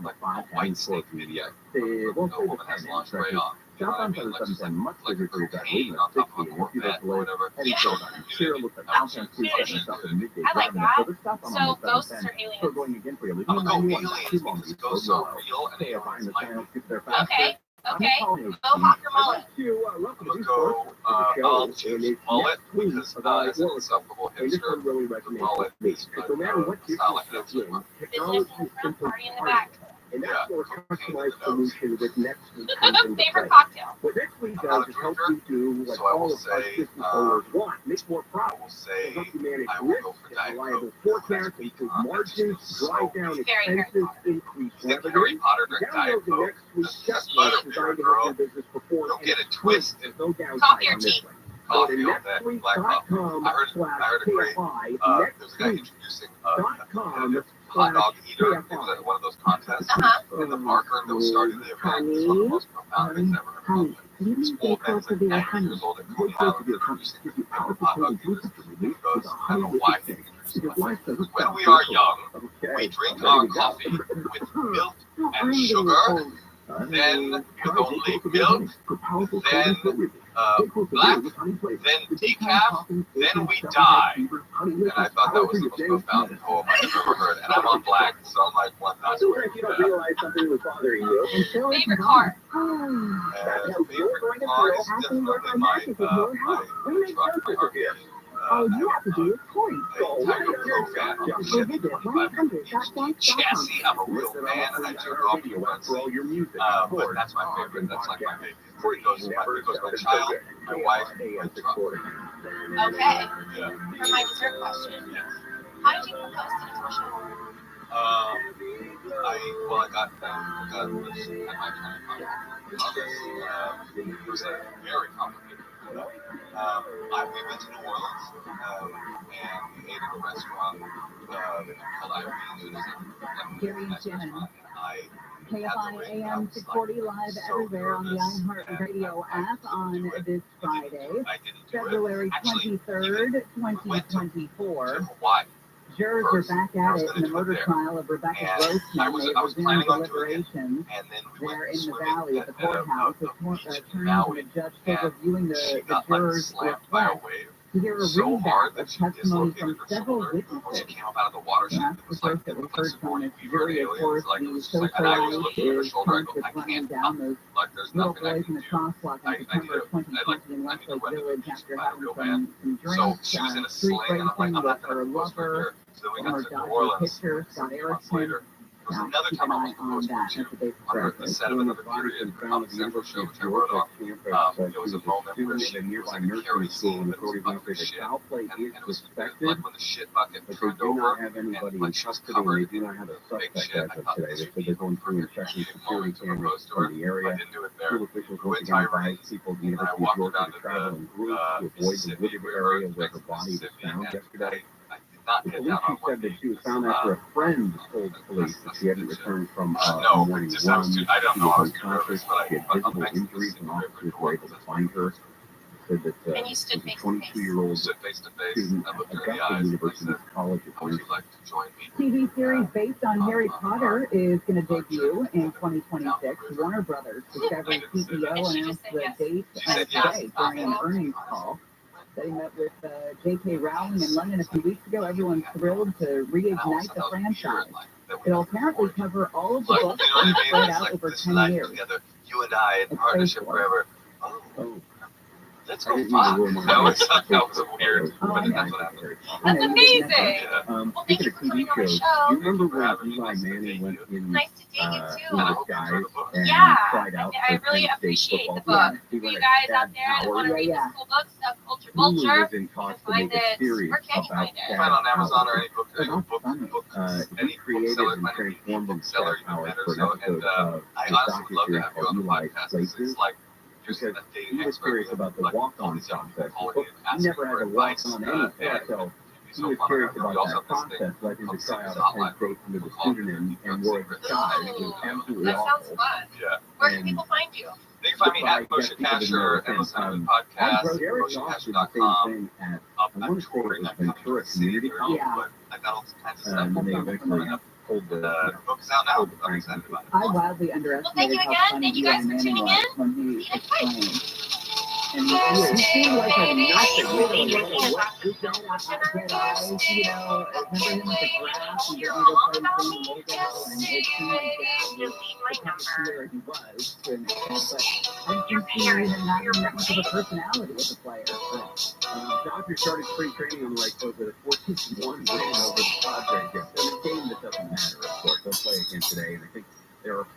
B: like a white snake video. A woman has lingerie on.
A: Shop on 777 much bigger for your drive, leaving at 60 and if you don't delay, heading south on Sierra looks like Alpine 277 midday driving up. So this stop on
D: So
A: almost
D: ghosts
A: 710.
D: or aliens?
A: So going again for you, leaving
B: I'm
A: the
B: gonna go
A: 91 not too
B: aliens
A: long
B: because
A: east
B: ghosts
A: road
B: are
A: below.
B: real and
A: Stay
B: aliens
A: behind the
B: might
A: channel,
B: be.
A: get there faster.
D: Okay. Okay.
A: Mohawk
D: Mohawk or mullet?
A: I'd
B: I'm gonna go, I'll choose mullet because as an insufferable hipster, the mullet is
A: no matter what
B: it's not like
A: difference
B: that's
A: you're in,
D: Business
A: technology is
D: and
A: simply
D: party in the
A: part of
D: back.
A: it. And
B: Yeah.
A: that's where a customized solution with NetSuite comes into
D: Favorite
A: play.
D: cocktail?
A: What NetSuite
B: I'm not
A: does
B: a
A: is help
B: drinker,
A: you do what
B: so I will
A: all of our
B: say,
A: business owners want, make more
B: I
A: profit.
B: will
A: They
B: say
A: help you manage
B: I will
A: risk,
B: go for
A: get
B: Diet
A: reliable
B: Coke.
A: forecasts, improve margins, drive down
D: Very Harry
A: expenses,
D: Potter.
A: increase
B: I think
A: revenue.
B: Harry Potter drank Diet
A: Download the
B: Coke.
A: NetSuite
B: This
A: checklist
B: is better,
A: designed to help
B: girl.
A: your business perform.
B: Don't get
A: and
B: it twisted.
A: no
D: Coffee
A: downside
D: or
A: on this
D: tea?
A: one. Go to
B: Coffee all day, black coffee. I heard a great,
A: NetSuite/KFI,
B: there's a guy introducing
A: NetSuite.com
B: hot dog eater. It was one of those contests. And the marker that was starting the event was one of the most profound things I've ever heard. This old man is like 90 years old at Coney Island introducing hot dog eaters. He goes, I don't know why he introduced myself. When we are young, we drink our coffee with milk and sugar, then with only milk, then black, then decaf, then we die. And I thought that was the most profound poem I've ever heard. And I'm on black, so I'm like, what? That's
A: If
B: weird.
A: you don't realize something was bothering you.
D: Favorite car?
B: And favorite car is definitely my truck, my RV.
C: All you have to do is point.
B: Tiger Pro fan on the Chevy 25 chassis. I'm a real fan, and I took off the front seat. But that's my favorite. That's like my baby. It goes my child, my wife, my truck.
D: Okay.
B: Yeah.
D: For my dessert question.
B: Yes.
D: How did you propose to Natasha?
B: I got this at my 25th. It was a very complicated. We went to New Orleans and we ate at a restaurant called Irene's.
C: Gary Jenner.
B: I
C: KFI AM 640 live everywhere on the iHeartRadio app on this Friday, February 23rd, 2024. Jurors are back at it in the murder trial of Rebecca Grossman.
B: I was planning on doing it,
C: deliberations
B: and then we
C: there
B: went
C: in the
B: swimming
C: valley at the courthouse. The attorneys and the judge still reviewing the jurors'
B: slammed by a
C: request
B: wave
C: to hear a
B: so hard
C: readout
B: that
C: of
B: she
C: testimony
B: dislocated
C: from
B: her
C: several
B: shoulder. She
C: witnesses.
B: came up out of the water. She
C: That's the
B: was like,
C: first that
B: it
C: we
B: was
C: heard
B: like
C: from
B: Sigourney
C: this
B: Weaver
C: jury. Of
B: aliens.
C: course,
B: Like, it
C: the
B: was just like, and I was
C: socialite
B: looking at her
C: is
B: shoulder. I go, I
C: running
B: can't
C: down
B: help.
C: those
B: Like, there's
C: little
B: nothing I
C: boys
B: can
C: in the
B: do.
C: crosswalk in September 2020 in Westlake Village after having some
B: So
C: drinks,
B: she was in a
C: street
B: sling, and I'm like,
C: racing
B: I'm
C: with
B: not
C: her
B: going to post her
C: lover.
B: here. So we
C: One
B: got
C: of
B: to
C: our
B: New
C: Dodger
B: Orleans
C: pitcher, Scott
B: 6 months
C: Erickson.
B: later. There was another
C: Keep
B: time
C: an
B: I
C: eye
B: was
C: on
B: supposed
C: that.
B: to
C: That's a big
B: under the set of another period Comedy Central show, which I wrote on. There was a moment where she was in a carry scene that was about to shit, and it was like when the shit bucket
A: But they
B: turned
A: do
B: over,
A: not have
B: and
A: anybody in
B: like she was
A: custody, and
B: covered
A: they do not have a
B: in big
A: suspect
B: shit.
A: as
B: I
A: of
B: thought
A: today.
B: this
A: They
B: would
A: said
B: be
A: they're going through and checking security cameras in the
B: I
A: area.
B: didn't do it there.
A: School officials
B: We
A: once
B: went
A: again
B: to
A: advised people at the
B: and I
A: University of
B: walked
A: Georgia
B: down
A: to
B: to
A: travel in groups to avoid the
B: Mississippi
A: wooded
B: River
A: area where her
B: next to
A: body was
B: Mississippi,
A: found
B: and
A: yesterday.
B: I did not
A: The
B: get
A: police
B: down on
A: chief
B: one
A: said that
B: knee.
A: she was found after a friend told police that she hadn't returned from a
B: No,
A: morning
B: just I was
A: run.
B: too, I don't
A: She
B: know. I
A: was
B: was too nervous,
A: unconscious.
B: but
A: She had
B: I'm
A: visible
B: thankful to
A: injuries,
B: see
A: and
B: the
A: officers
B: river
A: were able to find her. Said that
D: And you stood
A: she's a
D: face to face.
A: 22-year-old
B: stood face to face.
A: student
B: I
A: at
B: looked her in the
A: Augusta
B: eyes and I
A: University's
B: said,
A: College of
B: "Would you
A: Nursing.
B: like to join me?"
C: TV series based on Harry Potter is going to debut in 2026. Warner Brothers Discovery CEO announced the date today during an earnings call. They met with J.K. Rowling in London a few weeks ago. Everyone's thrilled to reignite the franchise. It'll apparently cover all of the
B: Like,
C: books
B: you know
C: and
B: what I
C: spread
B: mean? It's
C: out
B: like
C: over
B: this
C: 10
B: life
C: years.
B: together, you and I in
C: It's
B: partnership
C: faithful.
B: forever.
A: Oh,
B: Let's
A: I
B: go
A: didn't
B: fuck.
A: even know
B: That was a weird,
C: Oh, I
B: but
C: know.
B: that's what happened.
D: That's amazing.
B: Yeah.
D: Well, thank
A: Speaking
D: you
A: of
D: for coming
A: TV
D: on my
A: shows,
D: show.
A: do you remember
B: Thank
A: when
B: you for
A: Eli
B: having me.
A: Manning went in
D: Nice to date you too.
A: in disguise and
D: Yeah,
A: tried out
D: I
A: for
D: really
A: Penn State
D: appreciate the
A: football
D: book.
A: team?
D: For you guys out there that want to read the cool books, Culture
A: Hulu
D: Vulture,
A: was in
D: you can
A: talks to
D: find
A: make a
D: it.
A: series
D: Where can you
A: about
D: find it?
B: Find on Amazon or any book,
A: He
B: any
A: created
B: bookseller,
A: and transformed
B: bookseller
A: himself
B: even
A: hours
B: better.
A: for an
B: So,
A: episode
B: and
A: of
B: I
A: the
B: honestly would love to
A: docuseries
B: have you
A: called
B: on the
A: Eli
B: podcast.
A: Places.
B: It's like just a
A: Because
B: dating
A: he was
B: expert
A: curious
B: with,
A: about the
B: like, all
A: walk-on
B: these young
A: process.
B: people calling and
A: He never
B: asking
A: had
B: for
A: to walk
B: advice.
A: on anything, so he was curious about that process, led him to try out a Penn State under the pseudonym and wore a disguise. It was absolutely
D: That sounds
A: awful.
D: fun.
B: Yeah.
D: Where can
A: And
D: people find you?
B: They can find me at Moshe Kasher and listen to the podcast,
A: Jared Goff did the same
B: moshekasher.com.
A: thing at, I
B: I'm
A: want to say it
B: touring.
A: was
B: I'm coming to
A: Ventura
B: the city
A: Community
B: there,
A: College.
C: Yeah.
B: but I got all kinds of stuff
A: And then they
B: coming
A: eventually
B: up.
A: pulled the
B: book is out now.
A: pulled the
B: I'm
A: crank.
B: excited about it.
C: I wildly
D: Well, thank
C: underestimated
D: you
C: how
D: again.
C: funny
D: Thank you
C: Eli
D: guys for
C: Manning
D: tuning
C: was
D: in.
C: when he explained. And he
D: Thursday,
C: seemed like a
D: baby.
C: nothing.
D: Baby,
C: He
D: baby,
C: was like a wet
D: baby.
C: dead eyes, you know. Remember him with the grass and getting to go play San Diego, and it seemed like that was the puppeteer he was to an extent. But I didn't think he even had that much of a personality as a player.
A: Dodgers started spring training on the right foot with a 14-1 win over the Padres. In a game that doesn't matter, of course. They'll play again today, and I think there are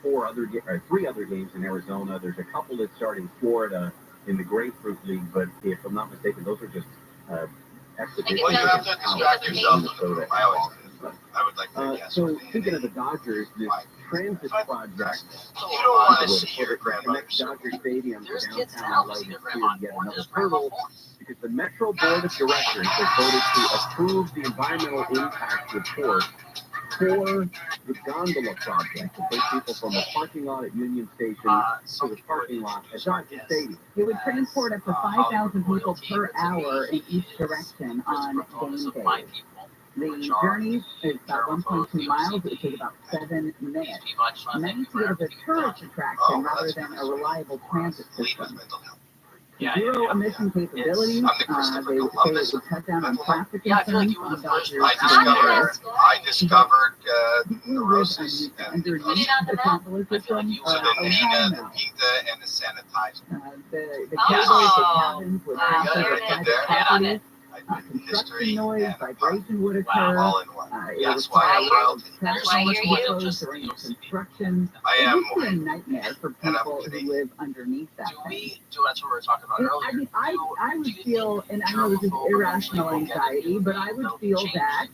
A: three other games in Arizona. There's a couple that start in Florida in the Grapefruit League, but if I'm not mistaken, those are just exhibitions.
B: Well, you have to distract yourself from the room. I would like to guess.
A: So speaking of the Dodgers, this transit project,
B: you don't want to see your grandmother.
A: Dodger Stadium to downtown LA is yet another hurdle because the Metro Board of Directors has voted to approve the environmental impact report for the gondola project to take people from the parking lot at Union Station to the parking lot at Dodger Stadium.
C: It would transport up to 5,000 people per hour in each direction on game day. The journey is about 1.2 miles. It would take about 7 minutes. Many see it as a tourist attraction rather than a reliable transit system. Zero emission capabilities. They say it would cut down on traffic concerns on Dodger.
B: I discovered
C: neurosis underneath the gondola system
B: so the Nina, the Pita, and the sanitizer.
C: The cables, the cabins would pass over private properties. Construction
B: History
C: noise,
B: and
C: vibration would occur.
B: all in one.
C: It
B: That's
C: would
B: why
C: require
B: I'm royalty.
C: traffic
D: Why
C: much
D: you're
C: more
D: you.
C: closed during construction.
B: I
C: It
B: am
C: would be a nightmare for people who live underneath that thing.
E: That's what we were talking about earlier.
C: I mean, I would feel, and I know this is irrational anxiety, but I would feel that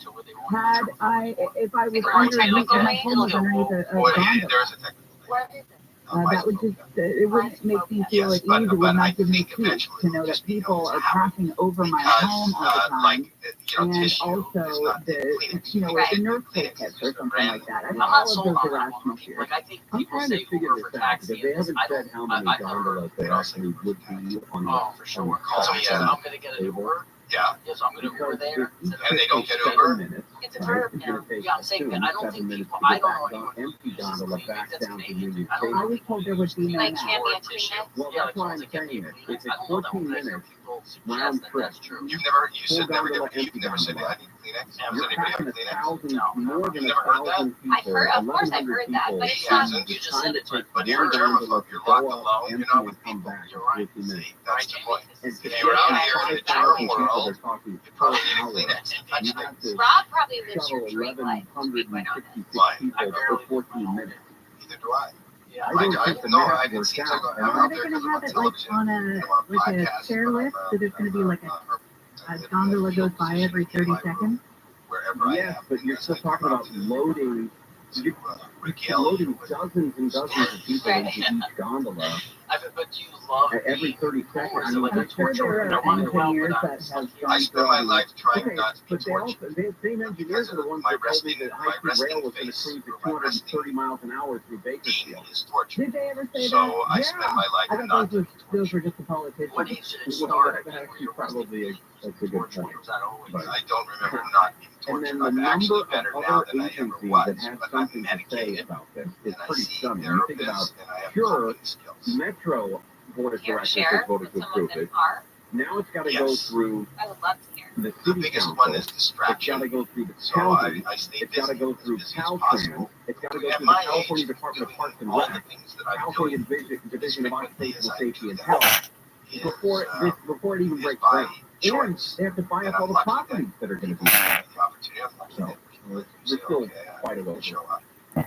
C: if I was underneath, my home was underneath a
B: Well,
C: gondola.
B: there's a technical
D: What is it?
C: That would just, it wouldn't make me feel at ease. It would not give me peace to know that people are passing over my home all the time. And also an earthquake hits or something like that. I mean, all of those irrational fears.
E: Like, I think
A: I'm
E: people
A: trying to
E: say
A: figure
E: Uber for
A: this out because
E: taxi.
A: they haven't
E: I
A: said
E: don't.
A: how many gondolas there actually would be on the
E: Oh, for sure. So yeah, I'm gonna get an Uber.
B: Yeah.
E: Yes, I'm gonna Uber there.
B: And they don't get Uber?
D: It's a verb now.
E: Yeah, I'm saying that I don't think people. I don't know anyone
A: empty gondola back down to Union
E: I don't
C: I
A: Station.
C: was told there would be no
D: Like
C: now.
D: Cambia Kleenex.
A: Well, that's why I'm saying it. It's a 14 minute round trip.
E: That's true.
B: You said never did. You've never said I need Kleenex. Does
A: You're
B: anybody have
A: packing
B: Kleenex?
A: more than
B: You've never heard that?
A: 1,000 people.
D: I've heard, of course I've heard that, but it's not.
E: You just said it,
B: But you're a germaphobe. You're locked alone. You're not with people.
E: You're right.
B: See, that's the point.
A: If
B: If you were out here in the germ world,
A: talking
B: you'd probably need a Kleenex.
A: you have to
D: Rob probably lives
A: shuttle
D: your dream life. Speak right on it.
A: 1,166 people for 14 minutes.
B: Neither do I.
E: Yeah.
A: I think the
B: No,
A: math
B: I didn't
A: works
B: see.
A: out.
B: I'm
C: Are
B: out
C: they
B: there
C: going to
B: because I'm
C: have
B: on
C: it like
B: television.
C: on
B: I'm
C: a
B: podcast,
C: stairlift? So there's going to be like a gondola goes by every 30 seconds?
B: Wherever I
A: Yes,
B: am.
A: but you're still talking about loading. You're loading dozens and dozens of people into each gondola
E: But do you love
A: every 30 seconds.
E: Is it like a
C: I'm sure
E: torture?
C: there
E: I want
C: are
E: to go,
C: engineers
E: but
C: that
E: I'm
C: have
B: I
C: gone
B: spend my
C: through.
B: life trying
C: Okay,
B: not to be
C: but they also,
B: tortured.
C: the same engineers are the ones
B: My
C: that told me
B: resting-
C: that
B: my
C: high-speed
B: resting
C: rail was going to
B: face
C: cruise
B: or
C: at
B: my
C: 230 miles an hour through Bakersfield.
B: Is torture.
C: Did they ever say
B: So
C: that?
B: I spend my life
C: I
B: not
C: thought
B: to
C: those were just the politicians.
E: What age did it
A: Well,
E: start?
A: that's actually probably a good
E: Torture?
A: point.
E: Was that always?
A: But-
B: I don't remember not being
A: And then
B: tortured.
A: the
B: I'm actually
A: number
B: better
A: of
B: now
A: other
B: than I ever
A: agencies
B: was,
A: that have
B: but I'm
A: something to say
B: medicated
A: about this is
B: and I
A: pretty
B: see
A: stunning. You think about
B: therapists and I have
A: Sure.
B: coping skills.
A: Metro Board of
D: Here,
A: Directors
D: share
A: has voted
D: with
A: to
D: some of
A: approve
D: them
A: it.
D: are.
A: Now it's got to go
B: Yes.
A: through
D: I would love to hear.
A: the
B: The
A: city
B: biggest
A: council.
B: one is
A: It's got to
B: distraction.
A: go through the
B: So
A: county.
B: I stay
A: It's got to
B: busy,
A: go
B: as
A: through
B: busy as
A: Caltrans.
B: possible.
A: It's got to go
B: At
A: through the
B: my
A: California
B: age,
A: Department of Parks and
B: all the
A: Rec,
B: things that I'm
A: California
B: doing
A: Division of
B: as quickly
A: Occupational
B: as I
A: Safety
B: do
A: and
B: them
A: Health
B: is,
A: before it even
B: is
A: breaks
B: by
A: ground. And
B: choice.
A: they have to buy
B: And
A: up all
B: I'm
A: the
B: lucky
A: properties that are going to
B: People
A: be there.
B: have the opportunity. I'm lucky
A: So,
B: that
A: we're
B: people
A: still
B: say, okay,
A: quite a
B: I
A: way.
B: can show up. And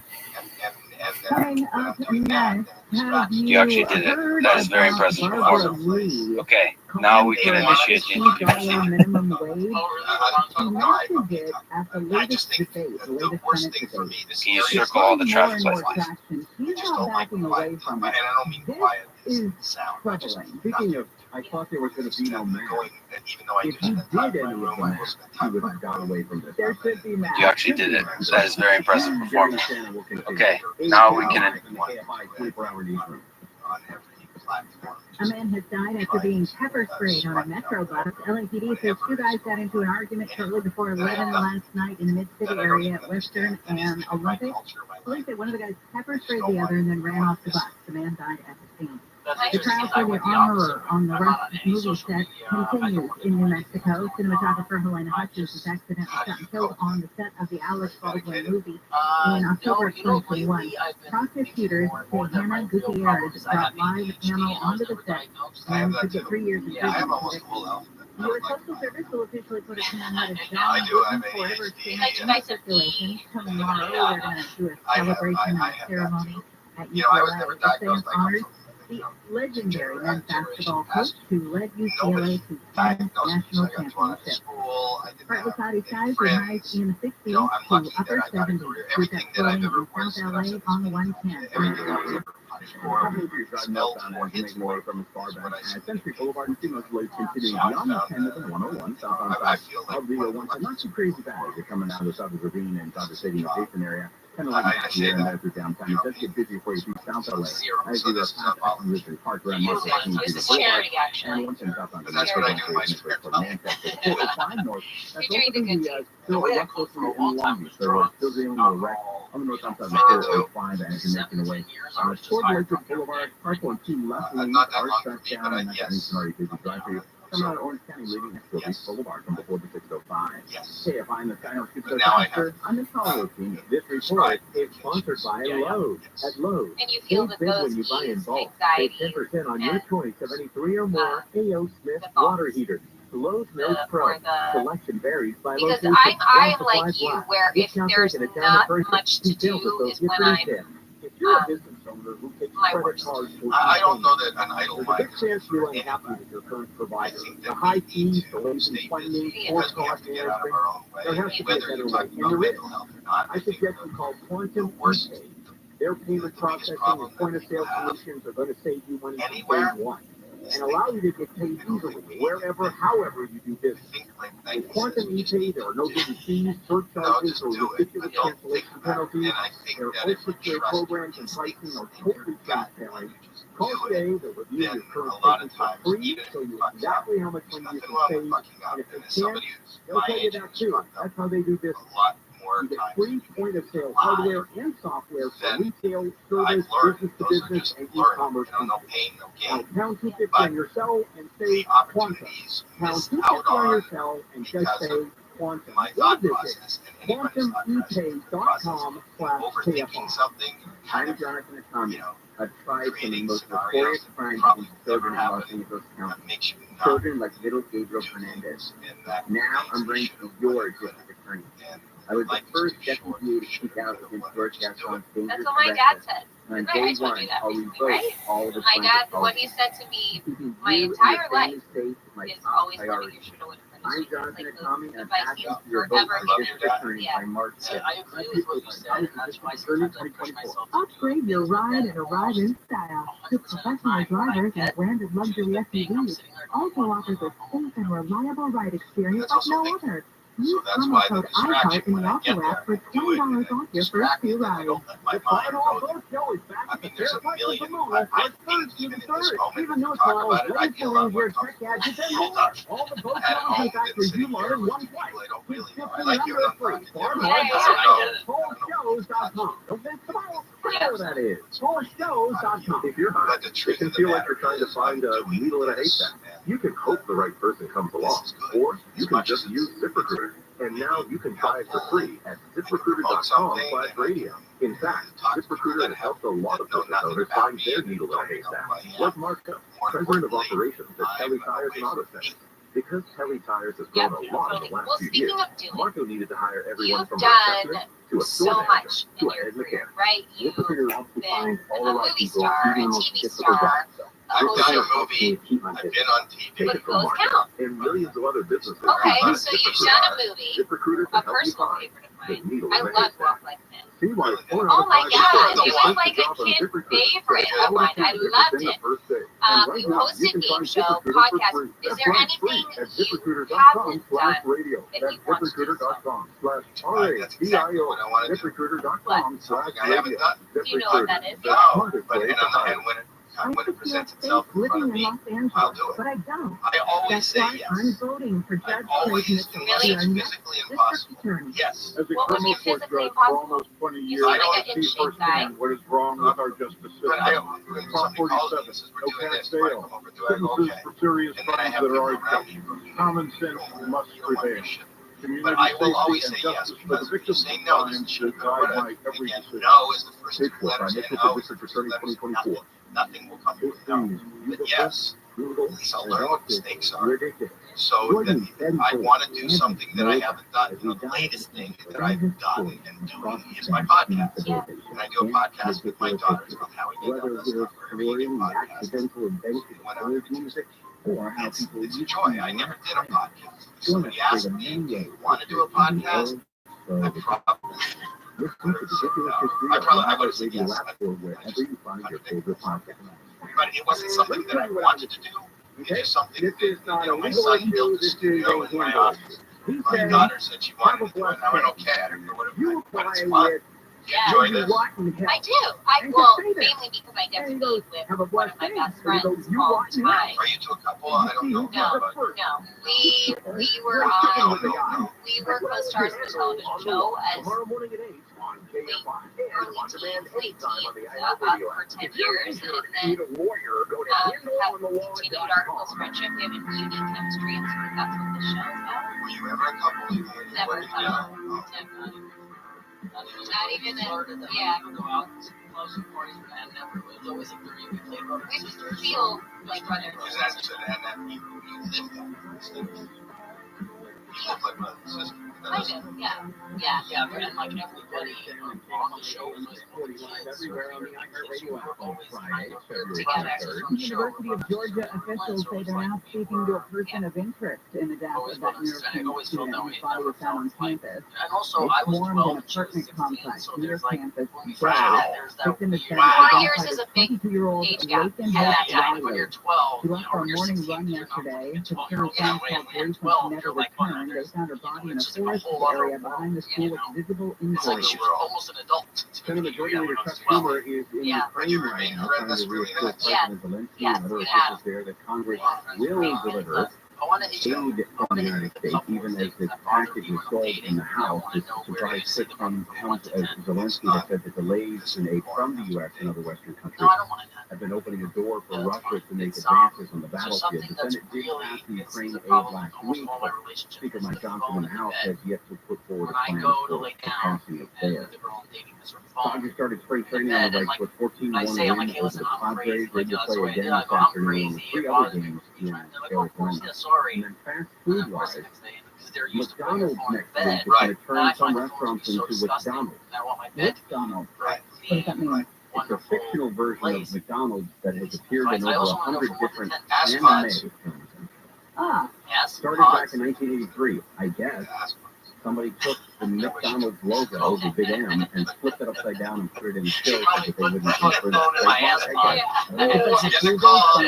C: Coming
B: when
C: up
B: I'm doing that,
C: next,
B: then
C: have
B: distraction.
F: You actually did it.
C: heard
F: That is very
C: about
F: impressive
C: Barbara
F: performance.
C: Lee
F: Okay, now we can initiate the interview.
C: $2 minimum wage?
E: Oh, really?
C: She mentioned it at the
B: I
C: latest
B: just think
C: debate,
B: that
C: the
B: the
C: latest
B: worst
C: Senate
B: thing for
C: debate.
B: me, this
F: Can you
B: area
F: circle all the
C: More
F: traffic
C: and
F: light
C: more
F: lines?
C: traction.
B: I
C: She's
B: just
C: not
B: don't like
C: backing away
B: quiet.
C: from
B: And
C: it.
B: I don't mean
C: This
B: quiet as
C: is
B: sound. I just
C: troubling.
A: Speaking of, I thought there was going to be no math.
B: going, even though I
A: If
B: do
A: you
B: spend time
A: did
B: in my
A: any of
B: room,
A: the
B: I will
A: math,
B: spend
A: you
B: time in
A: would
B: my
A: have got
B: room.
A: away from this.
C: There should be math.
F: You actually did it. That is very impressive performance.
A: Jerry Shannon will continue.
F: Okay, now we can.
A: 8 KFI 24-hour newsroom.
B: On every platform.
C: A man has died after being pepper sprayed on a metro bus. LAPD says two guys got into an argument shortly before 11 last night in the mid-city area at Western and Olympic. Police say one of the guys pepper sprayed the other and then ran off the bus. The man died at the scene. The trial for the armorer on the Rush movie set continues in New Mexico. Cinematographer Helena Hutchins was accidentally shot and killed on the set of the Alex Baldwin movie in October of 2021. Prosecutors say Hannah Gutierrez brought live ammo onto the set and could get 3 years in
B: Yeah, I have
C: prison.
B: almost a full alphabet.
C: U.S. Postal Service will officially put a commemorative
B: I do. I have
C: forever
B: ADHD.
C: in circulation. Tomorrow, they're going to do a celebration ceremony at
B: You know, I was never
C: UCLA.
B: diagnosed
C: The honors
B: by
C: the legendary men's basketball coach who led UCLA to 10 national championships. Partly cloudy skies with highs in the 60s to upper 70s. With that flowing in South LA on the 110.
B: Everything I was ever punished for.
A: Probably if you're driving northbound and making way from as far back as Century Boulevard and Steamers Lake, continuing beyond the 10 to the 101, southbound side of the 110. Not too crazy bad if you're coming down the Southern Ravine and Dodger Stadium adjacent area. Kind of like here and there through downtown. It does get busy before you reach South LA. As you pass Acquisition Park around Market King to the Boulevard, and once in southbound the
B: That's what I do in my spare
A: from
B: time.
A: Manchester to 405 north. That's
D: You're
A: also
D: doing
A: the
D: good.
A: still Russell Street in Long Beach. So we're still dealing with a wreck on the northbound side of 405 as you're making your way toward Lakewood Boulevard. Parkway 2 left lanes
B: Not that
A: are
B: long
A: shut
B: for me,
A: down,
B: but
A: and that's an already busy drive for you. Coming out of Orange County, leaving Expo Beach Boulevard from before the 605.
B: Yes.
A: Hey, if I'm the Skyhouse Super
B: Now I
A: Faster, I'm the Colorado team. This report is sponsored by Lowe's. At Lowe's,
D: And you feel
A: save
D: that
A: big
D: those
A: when you buy in
D: ease,
A: bulk. Save
D: anxiety,
A: 10% on your
D: and,
A: choice of any 3 or more A.O. Smith
D: the thoughts.
A: water heaters. Lowe's Mills Pro.
D: or the
A: Selection varies by
D: because
A: location.
D: I'm
A: and
D: like
A: supply
D: you,
A: block.
D: where if
A: Discount
D: there's
A: taken at down
D: not
A: prices.
D: much to
A: Details
D: do
A: of
D: is
A: those
D: when
A: pretty
D: I'm
A: thin. If you're a
D: um,
A: business owner who takes
D: my
A: credit
D: worst.
A: cards for
B: I don't know that an idle
A: there's a
B: mind
A: big
B: is
A: chance you're
B: good for
A: unhappy
B: anybody.
A: with your current
B: I
A: provider.
B: think
A: The
B: that
A: high
B: we need
A: fees,
B: to
A: delays in
B: stay
A: funding,
B: busy
A: poor
B: because we have
A: cost
B: to get out of
A: management.
B: our own
A: There has
B: way,
A: to be a
B: whether
A: better
B: you're
A: way,
B: talking
A: and
B: about
A: there is.
B: mental health or not.
A: I suggest you call Quantum
B: worst-
A: ePay. Their payment processing and point of sale solutions are going to save you money from
B: Anywhere?
A: day one and allow you to get paid easily wherever, however you do business. With Quantum ePay, there are no hidden fees, surcharges, or ridiculous cancellation penalties. Their ultra-clear programs and pricing are totally transparent. Call today, they'll review your current statements for free, show you exactly how much money you can save, and if they can, they'll tell you that too. That's how they do business.
B: A lot more
A: You get
B: time.
A: free point-of-sale hardware and software for
B: Then
A: retail,
B: I've
A: service,
B: learned
A: business to
B: those are
A: business,
B: just
A: and
B: learning.
A: e-commerce.
B: No pain, no
A: Now,
B: gain.
A: pound 250 on your cell and say
B: The
A: Quantum.
B: opportunities
A: Pound
B: missed
A: 250
B: out
A: on your
B: on
A: cell and just
B: because
A: say
B: of
A: Quantum.
B: my
A: Or
B: thought
A: visit
B: process and anybody's thought process. Overthinking
A: quantumep.com/KFR.
B: something kind
A: I'm
B: of,
A: Jonathan
B: you
A: Akami.
B: know,
A: I've tried some of the
B: creating
A: most
B: scenarios
A: notorious crimes
B: probably
A: against children in
B: never
A: Los
B: happened.
A: Angeles County.
B: that makes you not
A: Children like little Gabriel Fernandez.
B: in that
A: Now I'm bringing to your district attorney.
B: and
A: I was the
B: life is
A: first
B: too short.
A: deputy to speak out against George Gaston's dangerous
D: That's what my dad
A: arrest.
D: said.
A: And on
D: I
A: day
D: told
A: one,
D: you that
A: I'll
D: recently,
A: revoke
D: right?
A: all of his
D: My
A: blanket
D: dad, what
A: policies.
D: he said to me
A: Keeping
D: my
A: you and
D: entire
A: your family
D: life
A: safe is my
D: is
A: top
D: always
A: priority.
D: living your should have
A: I'm Jonathan Akami, and I'm
D: advice
A: asking
D: you
A: for your vote
D: forever
A: for
B: hear.
A: district attorney
D: Yeah.
A: by March 6th.
E: I agree with what you said, and that's why sometimes I push myself.
C: Upgrade your ride and arrive in style. To professional drivers at branded luxury SUVs also offers a safe and reliable ride experience like no other. Use
B: So that's
C: promo
B: why the
C: code
B: distraction
C: iCart in
B: when
C: the
B: I
C: offer
B: get
C: app for
B: there, I do it, and
C: $20 off your first
B: distract me,
C: two
B: and I
C: rides.
B: don't let my
A: The
B: mind
A: final
B: go there.
A: vote show is back
B: I
A: at the
B: mean, there's a
A: Fairfax
B: million.
A: Mall.
B: I
A: March
B: think
A: 1st through
B: even
A: the
B: in this
A: 3rd.
B: moment,
A: Even though
B: talk
A: tomorrow's
B: about it, I'd be a lot
A: late
B: more
A: your tech gadgets and
B: Hold
A: more.
B: on.
A: All the votes
B: At
A: on
B: home than
A: factories
B: sitting
A: you
B: here
A: learn in
B: with
A: one
B: people
A: place.
B: I don't really know. I
A: Just
B: like you, but I'm
A: free.
B: fine.
A: Far
B: Different.
A: more
D: Yay.
A: at wholeshows.com. Don't think about it. Whatever that is. Wholeshows.com. If you're hot,
B: But the
A: it
B: truth
A: can
B: of the
A: feel like
B: matter
A: you're trying to
B: is,
A: find a
B: I'm doing
A: needle in a
B: this,
A: haystack.
B: man.
A: You can hope the right person comes along, or you can just use ZipRecruiter. And now you can try it for free at ZipRecruiter.com/radio. In fact, ZipRecruiter has helped a lot of business owners find their needle in a haystack. Like Marco, president of operations at Kelly Tires and Auto Centers. Because Kelly Tires has grown a lot in the last
D: Well,
A: few
D: speaking
A: years,
D: of doing,
A: Marco needed to hire everyone
D: you've
A: from a
D: done
A: receptionist to a
D: so
A: store manager
D: much in
A: to a
D: your
A: head
D: career,
A: mechanic.
D: right? You've
A: ZipRecruiter helps you
D: been
A: find all
D: a
A: the right
D: movie
A: people,
D: star,
A: even
D: a
A: the most
D: TV
A: difficult
D: star,
A: jobs.
B: I've
D: Oh,
B: done
D: yeah.
B: a movie.
A: Keep my
B: I've
A: business.
B: been on TV.
A: Take
D: but
A: it from
D: those
A: Marco
D: count.
A: and millions of other businesses.
D: Okay,
A: But
D: so you've
A: ZipRecruiter.
D: done a movie,
A: ZipRecruiter
D: a
A: can help you
D: personal
A: find
D: favorite of
A: the
D: mine.
A: needle
D: I
A: in a
D: love
A: haystack.
D: Walk Like Men.
A: See why 4 out
D: Oh
A: of
D: my
A: 5
D: God,
A: people
D: it
A: take
D: was like
A: the
D: a
A: job on
D: kid
A: ZipRecruiter.
D: favorite
A: All
D: of
A: the
D: mine. I
A: candidates
D: loved
A: within the
D: it.
A: first day. And right
D: You
A: now,
D: host
A: you
D: a
A: can
D: game
A: find
D: show,
A: ZipRecruiter
D: podcast.
A: for free.
D: Is
A: That's
D: there
A: right, free
D: anything
A: at
D: you
A: ZipRecruiter.com/radio.
D: that
A: That's
D: you want to do?
A: ZipRecruiter.com/RADIO.
B: That's exactly what I want to do. Something I haven't
A: ZipRecruiter.com/radio.
B: done.
D: Do you know what that is?
B: No, but and I'm the head winner. when it presents itself in front of me, I'll do it.
C: But I don't.
B: I always
C: That's
B: say
C: why
B: yes.
C: I'm voting for
B: I
C: Judge
B: always,
C: Clayton
B: unless
C: to
B: it's
C: be our
B: physically
C: next
B: impossible.
C: district attorney.
B: Yes.
A: As a
D: What would
A: criminal
D: be
A: court
D: physically
A: judge for
D: impossible?
A: almost 20
D: You
A: years,
D: seem like
A: I
D: an
A: see
D: in-shape guy.
A: firsthand what is wrong with our justice system.
B: But when
A: Prop
B: somebody calls me
A: 47,
B: and says, we're
A: no
B: doing
A: cash
B: this, right,
A: bail,
B: come over, do I go,
A: sentences
B: okay.
A: for serious
B: And then I
A: crimes
B: have
A: that are
B: people around
A: already
B: me.
A: common sense must prevail. Community
B: But I will always
A: safety
B: say
A: and
B: yes,
A: justice for the
B: because if you
A: victims
B: say
A: of
B: no,
A: crime
B: this
A: will
B: should have
A: guide
B: been
A: my every
B: again,
A: decision.
B: no is the first
A: Paid
B: two
A: for by
B: letters, and
A: Mitchell
B: no is the
A: District
B: first
A: Attorney
B: two letters.
A: 2024.
B: Nothing will come
A: This
B: from no.
A: is
B: But
A: beautiful,
B: yes,
A: brutal,
B: at least I'll
A: and
B: learn what
A: often
B: mistakes are.
A: ridiculous.
B: So that I want to do something that I haven't done. You know, the latest thing that I've done and doing is my podcast.
D: Yeah.
B: And I do a podcast with my daughters about how we make all
A: Whether
B: this
A: it's
B: stuff. Whenever you
A: exploring
B: do
A: the
B: podcasts,
A: accidental events
B: we
A: of
B: went on
A: college
B: to
A: music, or how people
B: it's a joy. I never did a podcast. If
A: Join
B: somebody
A: us for
B: asked
A: the
B: me, do
A: main
B: you want to do a podcast? I probably
A: Listen to the ridiculous history
B: I
A: of
B: probably- I
A: Robert
B: would've said
A: Radio
B: yes.
A: App Store wherever you find your favorite podcast.
B: But it wasn't something that I wanted to do. It's just something
A: This
B: that,
A: is not
B: you know,
A: a
B: my
A: legal
B: son
A: issue,
B: built a
A: this is
B: studio
A: a
B: in my
A: legal
B: office.
A: issue. He
B: My
A: said,
B: daughter said she wanted to do it, and I went, okay, I don't know what
A: you
B: it but
A: apply
B: it's fun.
A: with
D: Yeah.
B: Enjoy this.
D: I do. Well, mainly because I get to meet with
A: have a
D: one of my best friends all the time.
B: Are you to a couple? I don't know.
D: No,
B: But
D: no. We were
B: no.
D: we were co-stars of a television show as
A: Tomorrow morning at 8 on KFI.
D: early teens, late teens, up for 10 years, and then
A: Need a lawyer, go to
D: have
A: handleonthelaw.com.
D: continued our close friendship. We have a unique chemistry, and sort of that's what the show is about.
B: Were you ever a couple?
D: Never a couple.
B: No.
D: Never. Not even in, yeah. We feel like brothers.
B: Because that's just and then you live that. You live like brother and sister.
D: Kind of, yeah. Yeah.
E: Yeah, but and like everybody on the show is always
A: Everywhere on the iHeartRadio app on Friday, February
D: Together.
A: 23rd.
C: University of Georgia officials say they're now speaking to a person of interest in the death of that nursing student whose body was found on campus.
E: and also
C: They
E: I was
C: swarmed
E: 12
C: an
E: and she was
C: apartment
E: 16,
C: complex
E: so
C: near
E: there's like
C: campus.
B: Wow.
E: there's that
C: Victim is
E: weird-
D: 4 years is a big
C: 22-year-old
D: age gap.
C: Lathan
E: Yeah,
C: Hope
E: yeah, when
C: Riley.
E: you're 12,
C: She left for a
E: you're
C: morning
E: 16,
C: run
E: you're not
C: yesterday.
E: fucking
C: To
E: 12.
C: her
E: Yeah,
C: friends
E: when
C: called
E: you're
C: police
E: 12,
C: and never
E: you're like,
C: returned. They found her body in a
E: it's just like a
C: forested
E: whole other
C: area behind the
E: world,
C: school
E: you
C: with
E: know?
C: visible
E: It's like
C: injuries.
E: she was almost an adult.
A: Senate Majority Leader Chuck
E: Well,
A: Schumer is in
D: Yeah.
A: Ukraine right now, trying to reassure
D: Yeah.
A: President Zelensky
D: Yes,
A: and other
D: we
A: officials
D: have.
A: there that Congress will deliver
E: I want to
A: aid from the United States, even as this package is sold in the House. This surprise hit comes as Zelensky has said that delays in aid from the U.S. and other Western countries
E: No, I don't want that.
A: have been opening a door for Russia to make
E: It's,
A: advances on the
E: So
A: battlefield.
E: something
A: The
E: that's
A: Senate did
E: really
A: pass the
E: it's
A: Ukraine
E: the
A: aid
E: problem
A: last
E: with almost
A: week,
E: all my
A: but
E: relationships.
A: Speaker Mike
E: is the
A: Johnson
E: phone
A: in the
E: in
A: House
E: bed.
A: has yet to put forward
E: When
A: a
E: I
A: plan
E: go to
A: for
E: lay
A: the
E: down
A: passing of
E: and
A: there.
E: the girl I'm dating is her phone.
A: Dodgers started spring training on the Lakes with 14-1
E: I say, I'm
A: win
E: like, hey,
A: over
E: listen,
A: the
E: I'm
A: Padres.
E: crazy.
A: Ready to
E: Like,
A: play
E: so I
A: again
E: did. I
A: this
E: go, I'm
A: afternoon
E: crazy.
A: with
E: It
A: three other
E: bothers me.
A: games in
E: They're like, oh, of
A: California.
E: course, yeah, sorry.
A: And then fast
E: And
A: food
E: then, of course,
A: wise,
E: the next day, because they're used to putting
A: McDonald's
E: their phone in
A: next
E: bed.
A: week is
B: Right.
A: going to
E: And I
A: turn some
E: find the phone to
A: restaurants
E: be so
A: into
E: disgusting.
A: McDonald's.
E: And I want my bed to be
C: McDonald's.
B: Right.
C: What does that mean?
B: Right.
A: It's a
E: wonderful
A: fictional version of
E: place.
A: McDonald's that has appeared in
E: I
A: over
E: also want to
A: 100
E: know from what
A: different
E: the
B: Ask
A: anime
B: Pods.
A: films.
C: Ah,
E: Yes,
A: Started back in 1983, I guess. Somebody took the McDonald's logo, the big M, and flipped it upside down and put it in the silk so that they wouldn't
E: Probably
A: see it.
E: phone in my ass pocket.
B: Oh,
C: it's
B: yes,
C: a
B: a call.
A: So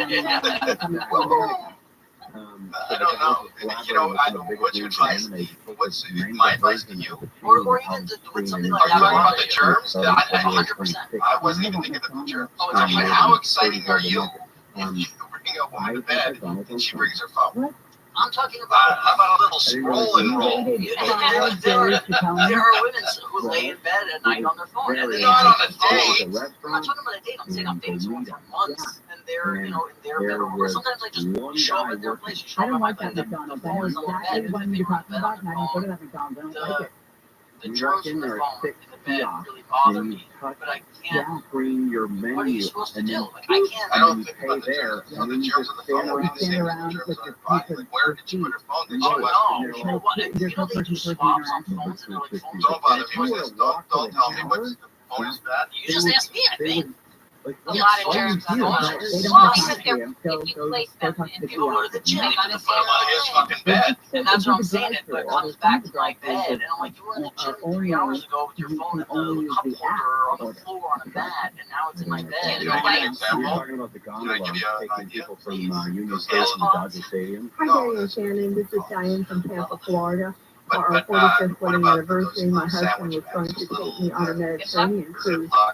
B: I don't know. You know, what's your advice? My advice to you?
E: Or even with something like
B: Are you talking about the
E: that.
B: germs? I 100%. I wasn't even thinking of the germs. But how exciting are you if you bring a woman to bed and she brings her phone?
E: I'm talking about
B: How about a little scroll and roll?
C: dated
E: There
C: 5 days to come.
E: are women who lay in bed at night on their phone. And they
B: Not on a
E: date.
B: date.
E: I'm not talking about a date. I'm saying I'm dating someone for months, and they're, in their bedroom. Or sometimes I just show up at their place.
C: I don't like
E: and
C: that
E: the
C: McDonald's. I
E: phone
C: know
E: is on the
C: exactly
E: bed.
C: what
E: and
C: you're
E: they
C: talking about, and I don't go to that McDonald's. I don't like it.
E: The
A: You
E: germs
A: walk in
E: from the
A: there,
E: phone
A: thick
E: in the bed
A: kiosk,
E: really bother
A: and you
E: me.
A: touch
E: But I can't.
A: screen your
E: What are you
A: menu,
E: supposed to
A: and
E: do?
A: then
E: Like, I can't.
B: I
A: and
B: don't
A: then you
B: think
A: pay
B: about the
A: there,
B: germs.
A: and
B: The
A: then you
B: germs
A: just
B: on the
A: stand
B: phone are
A: around
B: the same as the
C: around
B: germs
C: with
B: on
C: your
B: her body.
C: piece of
B: Like, where did she put her phone? Did she
E: Oh
B: was
E: no!
C: There's
E: You know what? You know they do
C: person-to-person
E: swaps on
C: interaction.
E: phones and they're like phones.
B: Don't bother me with this. Don't tell me what the phone is bad.
E: You just asked me. I
A: they
E: think.
A: would, like,
D: A lot of germs on
C: They
D: phones.
C: don't
D: Well,
C: have
D: because
C: to
D: they're,
C: them, so
D: if you
C: go
D: place
C: go
D: them
C: talk to
D: in
C: the
E: People go to the
C: kiosk.
E: gym.
D: like on
E: and
D: a
B: Put him on his
D: family.
B: fucking bed.
E: And that's what I'm saying. It comes back to my bed, and I'm like, you were in the gym 3 hours ago with your phone at the cup holder on the floor on a mat, and now it's in my bed.
B: Can I give you an
A: You're
B: example?
A: talking about the gondola
B: Can I give you an
A: taking
B: idea?
A: people from Union
B: Those
A: Station to
B: gas
A: Dodger Stadium.
G: Hi,
B: No,
G: Gary and Shannon. This is Diane from Tampa, Florida. For our
B: But
G: 45th
B: what
G: wedding
B: about
G: anniversary, my
B: those
G: husband was
B: sandwich
G: going
B: bags,
G: to
B: those
G: take me on a
B: little
G: Mediterranean cruise.
B: Ziploc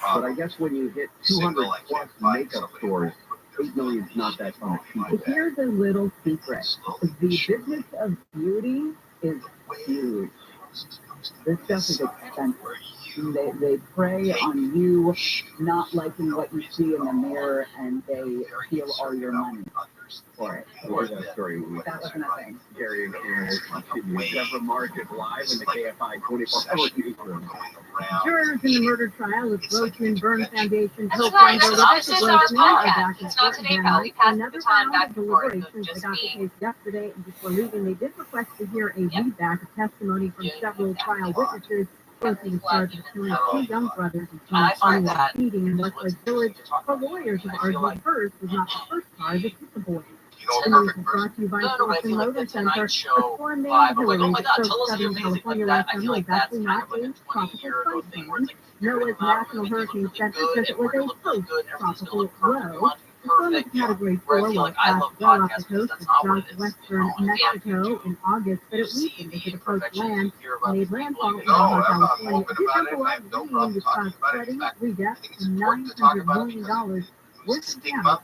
A: But I guess when you hit 200 plus makeup stores, 8 million is not that much.
C: Here's a little secret. The business of beauty is huge. This stuff is expensive. They prey on you not liking what you see in the mirror, and they steal all your money. for it.
A: What was that story?
C: That wasn't a thing.
A: Gary and Deborah Market live in the KFI 24-hour newsroom.
G: Jurors in the murder trial of Grossman Burn Foundation
D: That's right.
G: co-founder
D: This is
G: Rebecca
D: our
G: Grossman are
D: podcast.
G: back in
D: It's not
G: court
D: today,
G: again
D: pal. We
G: for
D: passed the
G: another
D: baton
G: round
D: back
G: of
D: and forth.
G: deliberations. They
D: Just
G: got the
D: me.
G: case yesterday, and before leaving, they did request to hear a readback of testimony from several trial witnesses. Grossman was charged with killing two young brothers in
E: I find
G: 2021
E: that
G: meeting in Westlake Village. Her lawyers have argued hers was not the first car that hit the boy. The news is brought to you by Boston Motor Center. A storm named Hillary that soaked Southern California last summer is actually not a tropical cyclone. NOAA's National Hurricane Center says it was a post-tropical low. The storm is Category 4 will pass well off the coast of southwestern Mexico in August, but it weakened as it approached land and made landfall in Baja California. It did have a lot of rain, which caused flooding, redux, and $900 million worth of damage.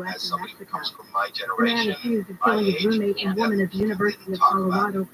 B: As somebody who comes from my
G: The man
B: generation,
G: accused of killing his roommate and woman at the University of Colorado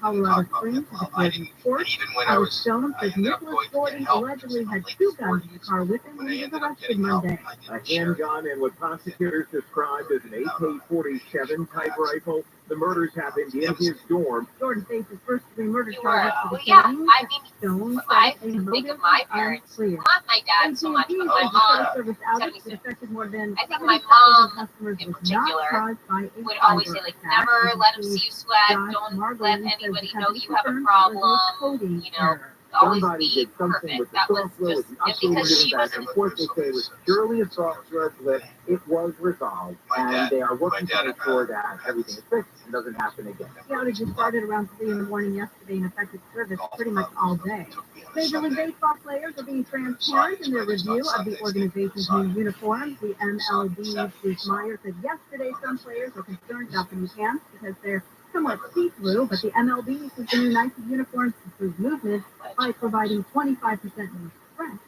G: Springs is appeared in court.
B: even when I
G: Alex
B: was,
G: Jones
B: I
G: says
B: ended up
G: Nicholas
B: going to
G: Gordon
B: get help.
G: allegedly had two guns in the car with him when he was arrested Monday.
A: A handgun and what prosecutors described as an AK-47 type rifle. The murders happened in his dorm.
G: Jordan faces first-degree murder charges for
D: Well,
G: the
D: yeah,
G: killing.
D: I mean,
G: Jones
D: I
G: says a
D: think
G: motive
D: of my
G: is
D: parents,
G: unclear.
D: not my dad so much, but my
G: AT&T
D: mom
G: service outage
D: 76.
G: that affected more than
D: I think my
G: 70,000
D: mom,
G: customers
D: in
G: was
D: particular,
G: not caused by a
D: would always say,
G: cyber
D: like,
G: attack.
D: never let them
G: AT&T
D: see you sweat,
G: Josh
D: don't
G: Margolin
D: let
G: says
D: anybody
G: the
D: know
G: company
D: you have a
G: confirmed it was
D: problem,
G: coding
D: you know,
G: error.
D: always
A: Somebody
D: be
A: did something with
D: perfect.
A: the
D: That was
A: software
D: just,
A: with
D: and because she
A: back
D: wasn't,
A: and forth. They say it was purely a software glitch. It was resolved, and they are working to make sure that everything is fixed and doesn't happen again.
G: The outage started around 3 in the morning yesterday and affected service pretty much all day. Major League Baseball players are being transparent in their review of the organization's new uniforms. The MLB's Bruce Meyer said yesterday some players are concerned about the new pants because they're somewhat see-through, but the MLB uses the new Nike uniforms to improve movement by providing 25% more stretch,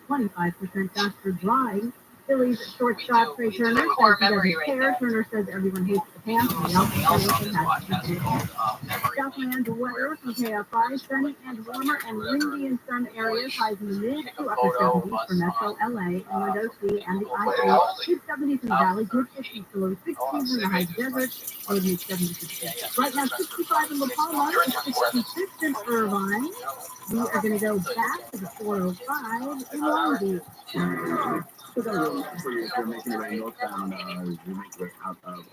G: 25% faster drying. Phillies shortstop Trey Turner says
D: core
G: he
D: memory
G: doesn't
D: right
G: care.
D: there.
G: Turner says everyone hates the pants. They also say what they have. Southland weather from KFI, sunny and warmer and windy in some areas, highs in the mid to upper 70s for Metro LA and Window C and the IA. Mid 70s in the valley, mid 50s to low 60s in the high desert, low mid 70s. Right now, 65 in La Palma, 66 in Irvine. We are going to go back to the 405 in Long Beach.
A: So you're making your way northbound, you make your way out of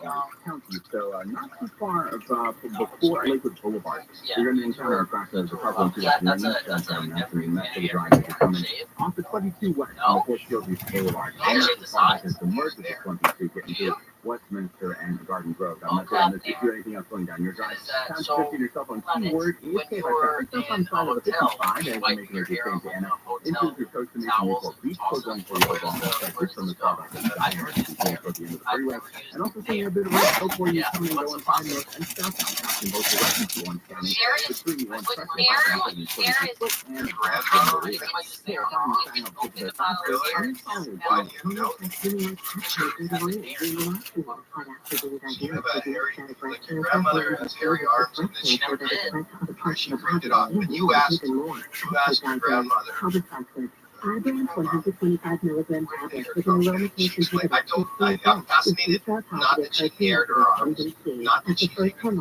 A: county, so not too far before Lakewood Boulevard. You're going to encounter across the carpool to that lane, that's the driving coming off the 22 west on Fort Field Boulevard. And that's as far back as the merge of the 22 getting to Westminster and Garden Grove. I'm not saying if you do anything else going down your drive. Sounds good to yourself on keyword is if I traffic yourself on side of the 55 as you make your way to Anna. Into your coast to Mason Newport Beach, so going for your long Texas from the south at the end of the freeway. And also seeing a bit of rain before you come and go on 5 north and southbound passing both directions to one county. Between one pressure and
B: You have a hairy, like your grandmother has hairy arms and then she never did it. She ripped it off. And you asked your grandmother.
G: Ibrance 125 milligram tablets with an aromatase
B: I'm fascinated, not that she haired her arms, not that she came from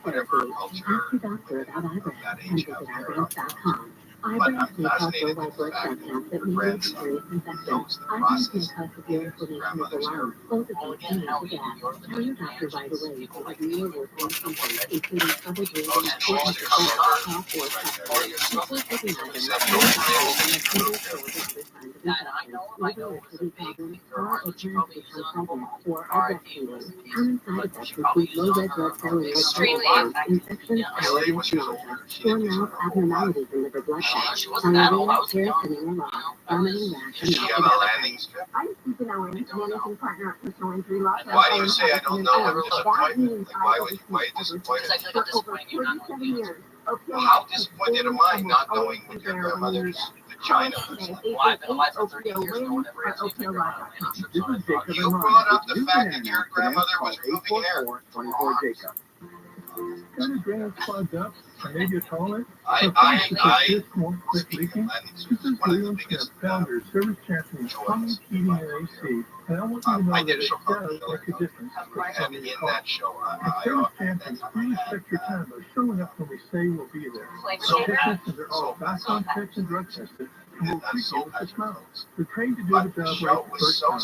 B: whatever culture
G: Ask your doctor about Ibrance
B: that
G: and
B: age
G: visit
B: of hair.
G: Ibrance.com.
B: But
G: Ibrance
B: I'm
G: may cause
B: fascinated
G: low
B: with the
G: blood
B: fact
G: cell
B: that
G: count
B: your
G: that may be
B: grandson
G: serious infection.
B: knows the
G: Ibrance may
B: process
G: cause severe
B: of your
G: inflammation of the
B: grandmother's hair.
G: lungs. Both of these can lead to death. Tell your doctor right away to review your worsening symptoms, including trouble breathing, frequent cough, or cough. Before taking Ibrance, your doctor will make sure that other signs of infection, liver or kidney problems, or parents become pregnant or are breastfeeding. Common side effects include low red blood cell and
D: Extremely
G: infections, allergies, nausea, sore mouth, abnormalities in liver blood tests, diarrhea, hair thinning or loss, vomiting, rash,
B: Does
G: and
B: she have a landing strip?
G: I'm Susan Owen, managing partner at Personal Injury Law.
B: Why do you say I don't know? I'm
G: That means
B: disappointed. Like, why disappointed? For over 37 years. Well, how disappointed am I not knowing what your grandmother's vagina was? You brought up the fact that your grandmother was removing hair.
A: 24 Jacob.
H: kind of drainage clogged up, or maybe a toilet.
B: I
H: won't quit leaking. This is William Smith, founder, service champion, plumbing, heating, and AC. And I want you to know
B: I
H: that
B: did a
H: it
B: show called
H: does make a difference.
B: and in that show,
H: As service champions, we respect your time by showing up when we say we'll be there.
D: Flavor saver?
H: Technicians are all background checks and drug tested, and we'll treat you with a smile. We're trained to do the job right the first time.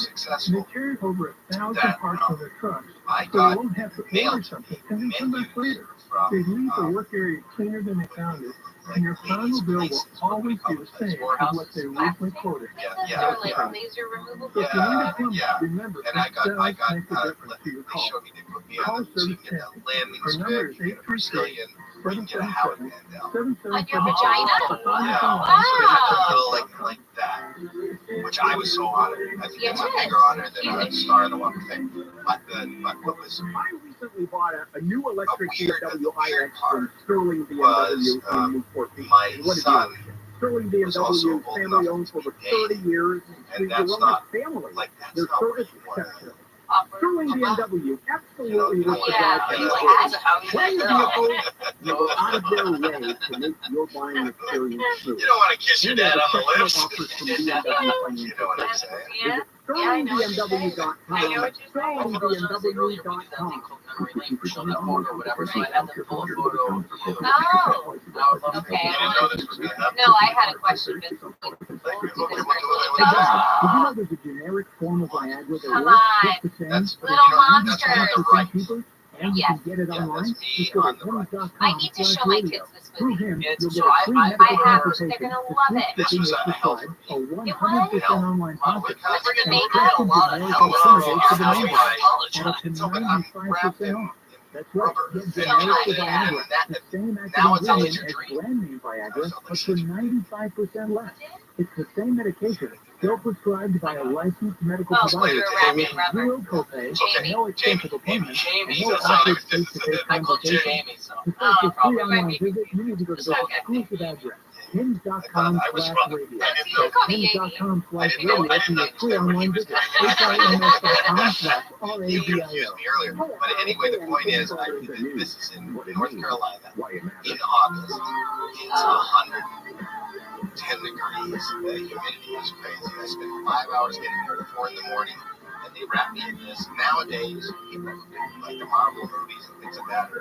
H: And they carry over 1,000 parts on their trucks, so you won't have to order something and then come back later. They leave the work area cleaner than they found it, and your final bill will always be the same as what they originally quoted.
D: Or like laser removal?
H: So if you need a plumber, remember,
B: And I got,
H: it
B: I
H: does
B: got,
H: make a difference to your
B: they
H: call.
B: showed me they put me
H: Call
B: on the, so you
H: service
B: get that
H: champion.
B: landing
H: Our number
B: strip,
H: is
B: you get a Brazilian, you can get a house man down.
H: 777.
D: On your vagina?
B: Wow.
D: Wow.
B: Like that, which I was so honored. I think it's a bigger honor than a star in the Walk of Fame. But what was
A: I recently bought a new electric
B: weird
A: BMW iX
B: part
A: from Sterling
B: was,
A: BMW in Newport Beach.
B: my
A: What is
B: son
A: it? Sterling
B: was also
A: BMW,
B: old
A: family
B: enough
A: owned
B: to
A: for over
B: be paid,
A: 30 years.
B: and
A: We
B: that's
A: run
B: not
A: a family.
B: like that's
A: Their
B: not what
A: service
B: you want.
A: exceptional.
D: Awkward.
A: Sterling BMW, absolutely worth the
D: Yeah,
A: drive.
D: you
A: Plenty
D: had?
A: of vehicles that go out of their way to make your buying experience smooth.
B: You don't want to kiss your
A: And
B: dad
A: there's
B: on the lips.
A: offers from BMW
B: You
A: Financial
B: know what I'm
A: Services.
B: saying?
D: Yeah.
A: Visit
D: Yeah, I know what you're saying.
A: SterlingBMW.com.
D: I know what you're saying.
A: SterlingBMW.com.
D: Oh, okay.
B: You didn't know this was going to happen?
D: No, I had a question.
B: Like,
A: Did you
D: Oh.
A: know there's a generic form of Viagra that
D: Come
A: works
D: on.
A: just the same?
B: That's
A: but
D: Little
A: it's not
D: monsters.
A: for people, and you
D: Yes.
A: can get it
B: Yeah,
A: online.
B: that's me
A: Just go to
B: on the right.
A: Tony's.com
D: I need to show my kids this
A: Through
D: movie.
A: him,
E: It's-
A: you'll
E: so
A: get a
E: I-
A: free
E: I-
A: medical
D: I have.
A: consultation.
D: They're gonna
A: The
D: love
A: switch
D: it.
B: This
A: shipping
B: was
A: is
B: a health
A: prescribed, a
D: It
A: 100% online
E: Wow,
A: process.
E: I forget
D: the
E: we
D: makeup?
E: got a lot of
A: Generic
E: health
A: alternatives to the
E: how
A: main
E: you
A: one.
E: college.
A: At up to
B: So, but I'm wrapped
A: 95%
B: in
A: off. That's right.
B: rubber.
A: Get
B: And
A: generic to
D: yeah,
A: Viagra.
B: that-
A: The same
B: now
A: active
B: it's always
A: ingredient
B: your
A: as
B: dream.
A: brand name Viagra,
B: Sounds like
A: but for 95% less. It's the same medication, still prescribed by a licensed medical
D: Oh,
A: provider.
D: you're
A: with
D: wrapping rubber.
A: zero copay,
D: Jamie.
A: no expensive appointments,
E: Jamie,
A: and no
B: that's
A: awkward
B: not-
A: face-to-face
E: I called
A: conversation.
E: Jamie, so.
A: To start your free
D: probably
A: online
D: might be-
A: visit, you need to go to the
D: Okay.
A: exclusive address, hims.com/radio.
B: I was wrong.
A: Hims.com/radio.
B: I didn't know
A: For
B: I
A: your
B: didn't
A: free
B: understand
A: online
B: what he was
A: visit,
B: doing.
A: hims.com/radio.
B: He confused me earlier. But anyway, the point is, this is in North Carolina
A: Why it matters.
B: in August. It's 110 degrees. The humidity is crazy. I spent 5 hours getting there at 4 in the morning, and they wrap me in this. Nowadays, people like the Marvel movies and things like that are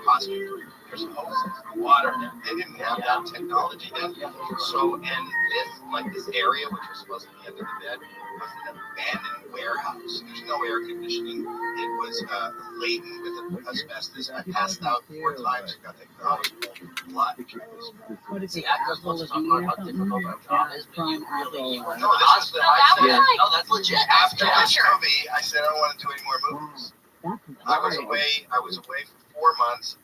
B: costumes. There's hoses, water. They didn't have that technology then. So, and this area, which was supposed to be under the bed, was an abandoned warehouse. There's no air conditioning. It was laden with asbestos. I passed out 4 times. I got the blood.
C: What is
E: See,
C: it,
E: I just
C: Apple
E: want to
C: of
E: talk
C: the
E: about
C: year or
E: how
C: something?
E: difficult our job is, but you
C: Prime Apple.
E: really, you were
B: No, this was the
D: that was like-
E: No, that's legit.
B: After
E: Yeah,
B: this
E: sure.
B: movie, I said I don't want to do any more
C: Wow,
B: movies.
C: that's
B: I was
C: wild.
B: away. I was away for 4 months.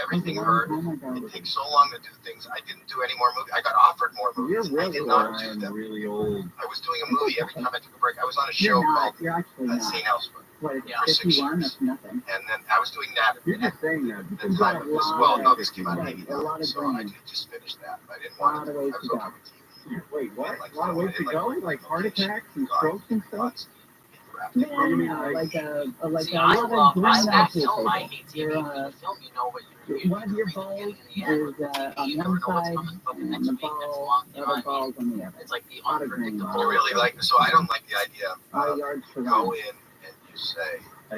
B: Everything
C: That's a
B: hurt.
C: long time
B: It
C: ago.
B: takes so long to do things. I didn't do any more movies. I got offered more
A: You're
B: movies. I
A: really
B: did not
A: old.
B: do
A: I'm
B: them.
A: really old.
B: I was doing a movie every time I took a break. I was on a
C: You're
B: show
C: not,
B: called
C: you're actually not.
B: St. Elsewhere,
C: What is
E: Yeah.
C: it, 51? That's nothing.
B: and then I was doing that.
A: You're just saying that
B: At
A: because
B: the time of this, well, no, this came out in
C: Right, a
B: 89,
C: lot of
B: so I
C: dreams.
B: just finished that. I didn't
C: A lot
B: want
C: of
B: to.
C: ways
B: I was
C: to
B: okay
C: go.
B: with TV.
A: wait, what?
B: Like,
A: A lot of ways to go? Like heart attacks and strokes and stuff?
B: Months.
C: No,
A: What do you mean,
C: no,
A: like-
C: like
E: See,
C: a
E: I
C: lot
E: love,
C: of
E: I
C: dream
E: love
C: people.
E: film, I hate TV.
C: You're,
E: The film, you know what you're
C: one of your balls is on one side, and the ball, the other ball's on the other.
E: It's like the
A: Lot of green.
E: unpredictable.
B: I really like. So I don't like the idea
C: All
B: of
C: yards for
B: go
C: one.
B: in and you say
A: A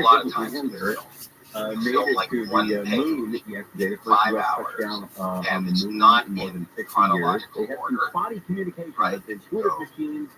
B: lot of times in
A: there.
B: film,
A: Made
B: film
A: it
B: like
A: to
B: one
A: the
B: page,
A: moon yesterday. The first
B: 5
A: US
B: hours,
A: touchdown on
B: and
A: the
B: it's
A: moon
B: not
A: in more
B: in
A: than 60 years.
B: chronological
A: They have
B: order.
A: some spotty communication
B: Right.
A: with intuitive
B: So-
A: machines.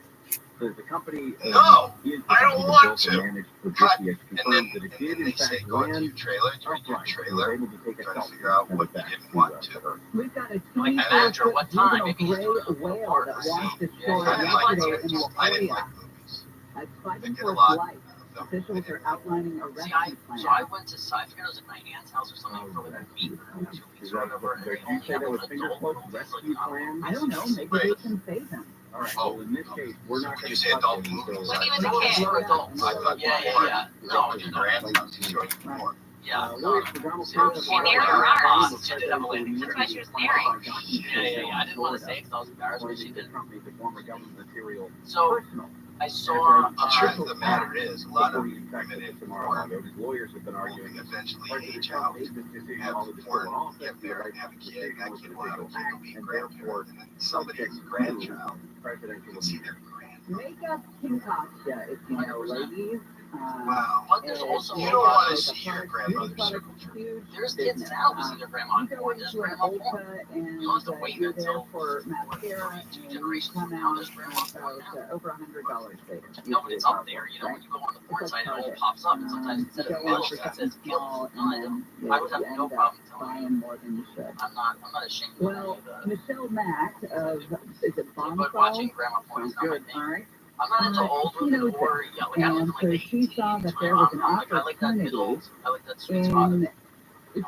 A: The company
B: No,
A: is
B: I don't
A: the
B: want
A: built
B: to.
A: and managed for
B: Cut.
A: 50
B: And
A: confirms
B: then,
A: that it
B: and
A: did
B: then
A: in
B: they say
A: fact
B: go into your
A: land
B: trailer, to your
A: upright. They were
B: trailer,
A: able to take a
B: trying to
A: selfie
B: figure out
A: and
B: what
A: send it
B: you
A: back
B: didn't want
A: to
B: to.
A: Earth.
C: We've got a
E: Like,
C: 24-foot
E: after what time?
C: juvenile
E: Maybe he's
C: gray
E: doing a
C: whale
E: part
C: that
E: of the
C: washed
E: scene.
C: ashore
B: I didn't like
C: yesterday in
B: movies. I didn't
C: La
B: like
C: Jolla.
B: movies.
C: That's
B: I
C: fighting
B: did
C: for
B: a
C: its
B: lot
C: life.
B: of them.
C: Officials are outlining a
E: See,
C: rescue plan.
E: so I went to, I forget it was at my aunt's house or something for like a week or 2 weeks or whatever. And
A: Did
E: they
A: you
E: only
A: say
E: have
A: that was
E: an
A: finger
E: adult
A: quotes
E: room,
A: rescue
E: like,
A: plan?
C: I don't know. Maybe they can save him.
A: All right.
B: Oh,
A: Well, in this case, we're not
B: when
A: going
B: you
A: to
B: say
A: touch
B: adult
A: it
B: movies,
A: until
D: When he was a
E: No,
D: kid.
E: it's for adults.
B: I thought
E: Yeah,
B: before,
E: yeah.
B: no,
E: No,
B: your
E: no.
B: grand's house, he's showing you more.
E: Yeah.
A: Lawyers for Donald Trump have
D: She married
A: filed
D: her
A: a
D: arms.
A: claim
E: She did have a lady.
D: That's why she was married.
E: Yeah. I didn't want to say it because I was embarrassed, but she
A: Claiming
E: did.
A: the company the former government material
E: So
A: personal.
E: I saw.
B: The truth of the matter is, a lot of
A: Before you fact check it tomorrow, his lawyers have been arguing that
B: eventually
A: President
B: age
A: Trump
B: out,
A: made this decision
B: have
A: while he was still
B: porn,
A: in office,
B: get
A: the
B: married,
A: right
B: have a
A: to
B: kid, that kid will have a kid, will be a
A: and therefore
B: grandparent, and then somebody's
A: subject
B: grandchild
A: to presidential
B: can see
A: immunity.
B: their grandchild.
C: Makeup concoction, if you know, ladies.
B: Wow.
E: But there's also
B: You don't want to see your grandmother's circle jerk.
E: there's kids now who see their grandma
C: You go
E: porn. There's
C: into an
E: grandma porn.
C: Ulta and
E: You don't have to wait
C: you're there
E: until
C: for mascara
E: two
C: and you
E: generations
C: come
E: from now.
C: out
E: There's grandma porn now.
C: over $100 later.
E: No, but it's up there. You know, when you go on the porn site, it all pops up, and sometimes instead of bills, it says guilt. No, I don't. I would have no problem telling you.
C: Buying more than you should.
E: I'm not ashamed of any
C: Well,
E: of that.
C: Michelle Mack of, is it
E: But
C: Bonfall?
E: watching grandma porn is
C: Sounds
E: not my
C: good,
E: thing.
C: all right.
E: I'm not into old
C: She
E: women
C: knows
E: or yeah, like I
C: And
E: look
C: so
E: like
C: she saw that there was an
E: I like that middle.
C: opportunity
E: I like that sweet spot.
C: in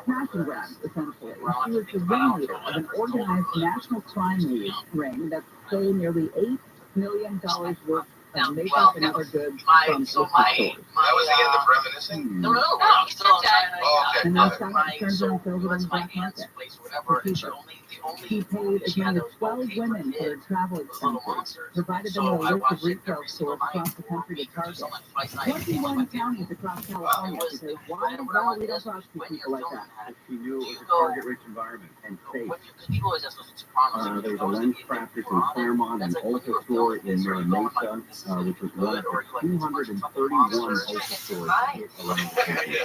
C: smash and grab, essentially. She was the ringleader of an organized national crime ring that stole nearly $8 million worth of makeup and other goods from illicit stores.
B: That was the end of reminiscing?
E: No,
D: Oh,
E: I'm still
D: stepdad.
E: trying to.
B: Oh, okay.
C: And
B: Go
C: then
B: ahead.
C: turns
E: So
C: around and sells it on
E: that's
C: the
E: my
C: black
E: aunt's
C: market.
E: place, whatever. And
C: Cheaper.
E: the
C: He paid as
E: she had
C: many as
E: those
C: 12
E: okay
C: women for their
E: kids,
C: travel
E: those little
C: expenses,
E: monsters.
C: provided them
E: So
C: with a
E: I
C: list of
E: watched it
C: retail
E: every single
C: stores
E: night
C: across the
E: for
C: country to
E: weeks or
C: target.
E: something, twice a night.
C: 21 counties across California,
E: It was-
C: because why the hell we don't talk to people like that?
A: She knew it was a target-rich environment and safe.
E: Because people always ask us what's Sopranos.
A: There's a lens crafters in Claremont and Ulta store in Mira Mesa, which was one of the 231 Ulta stores around the country.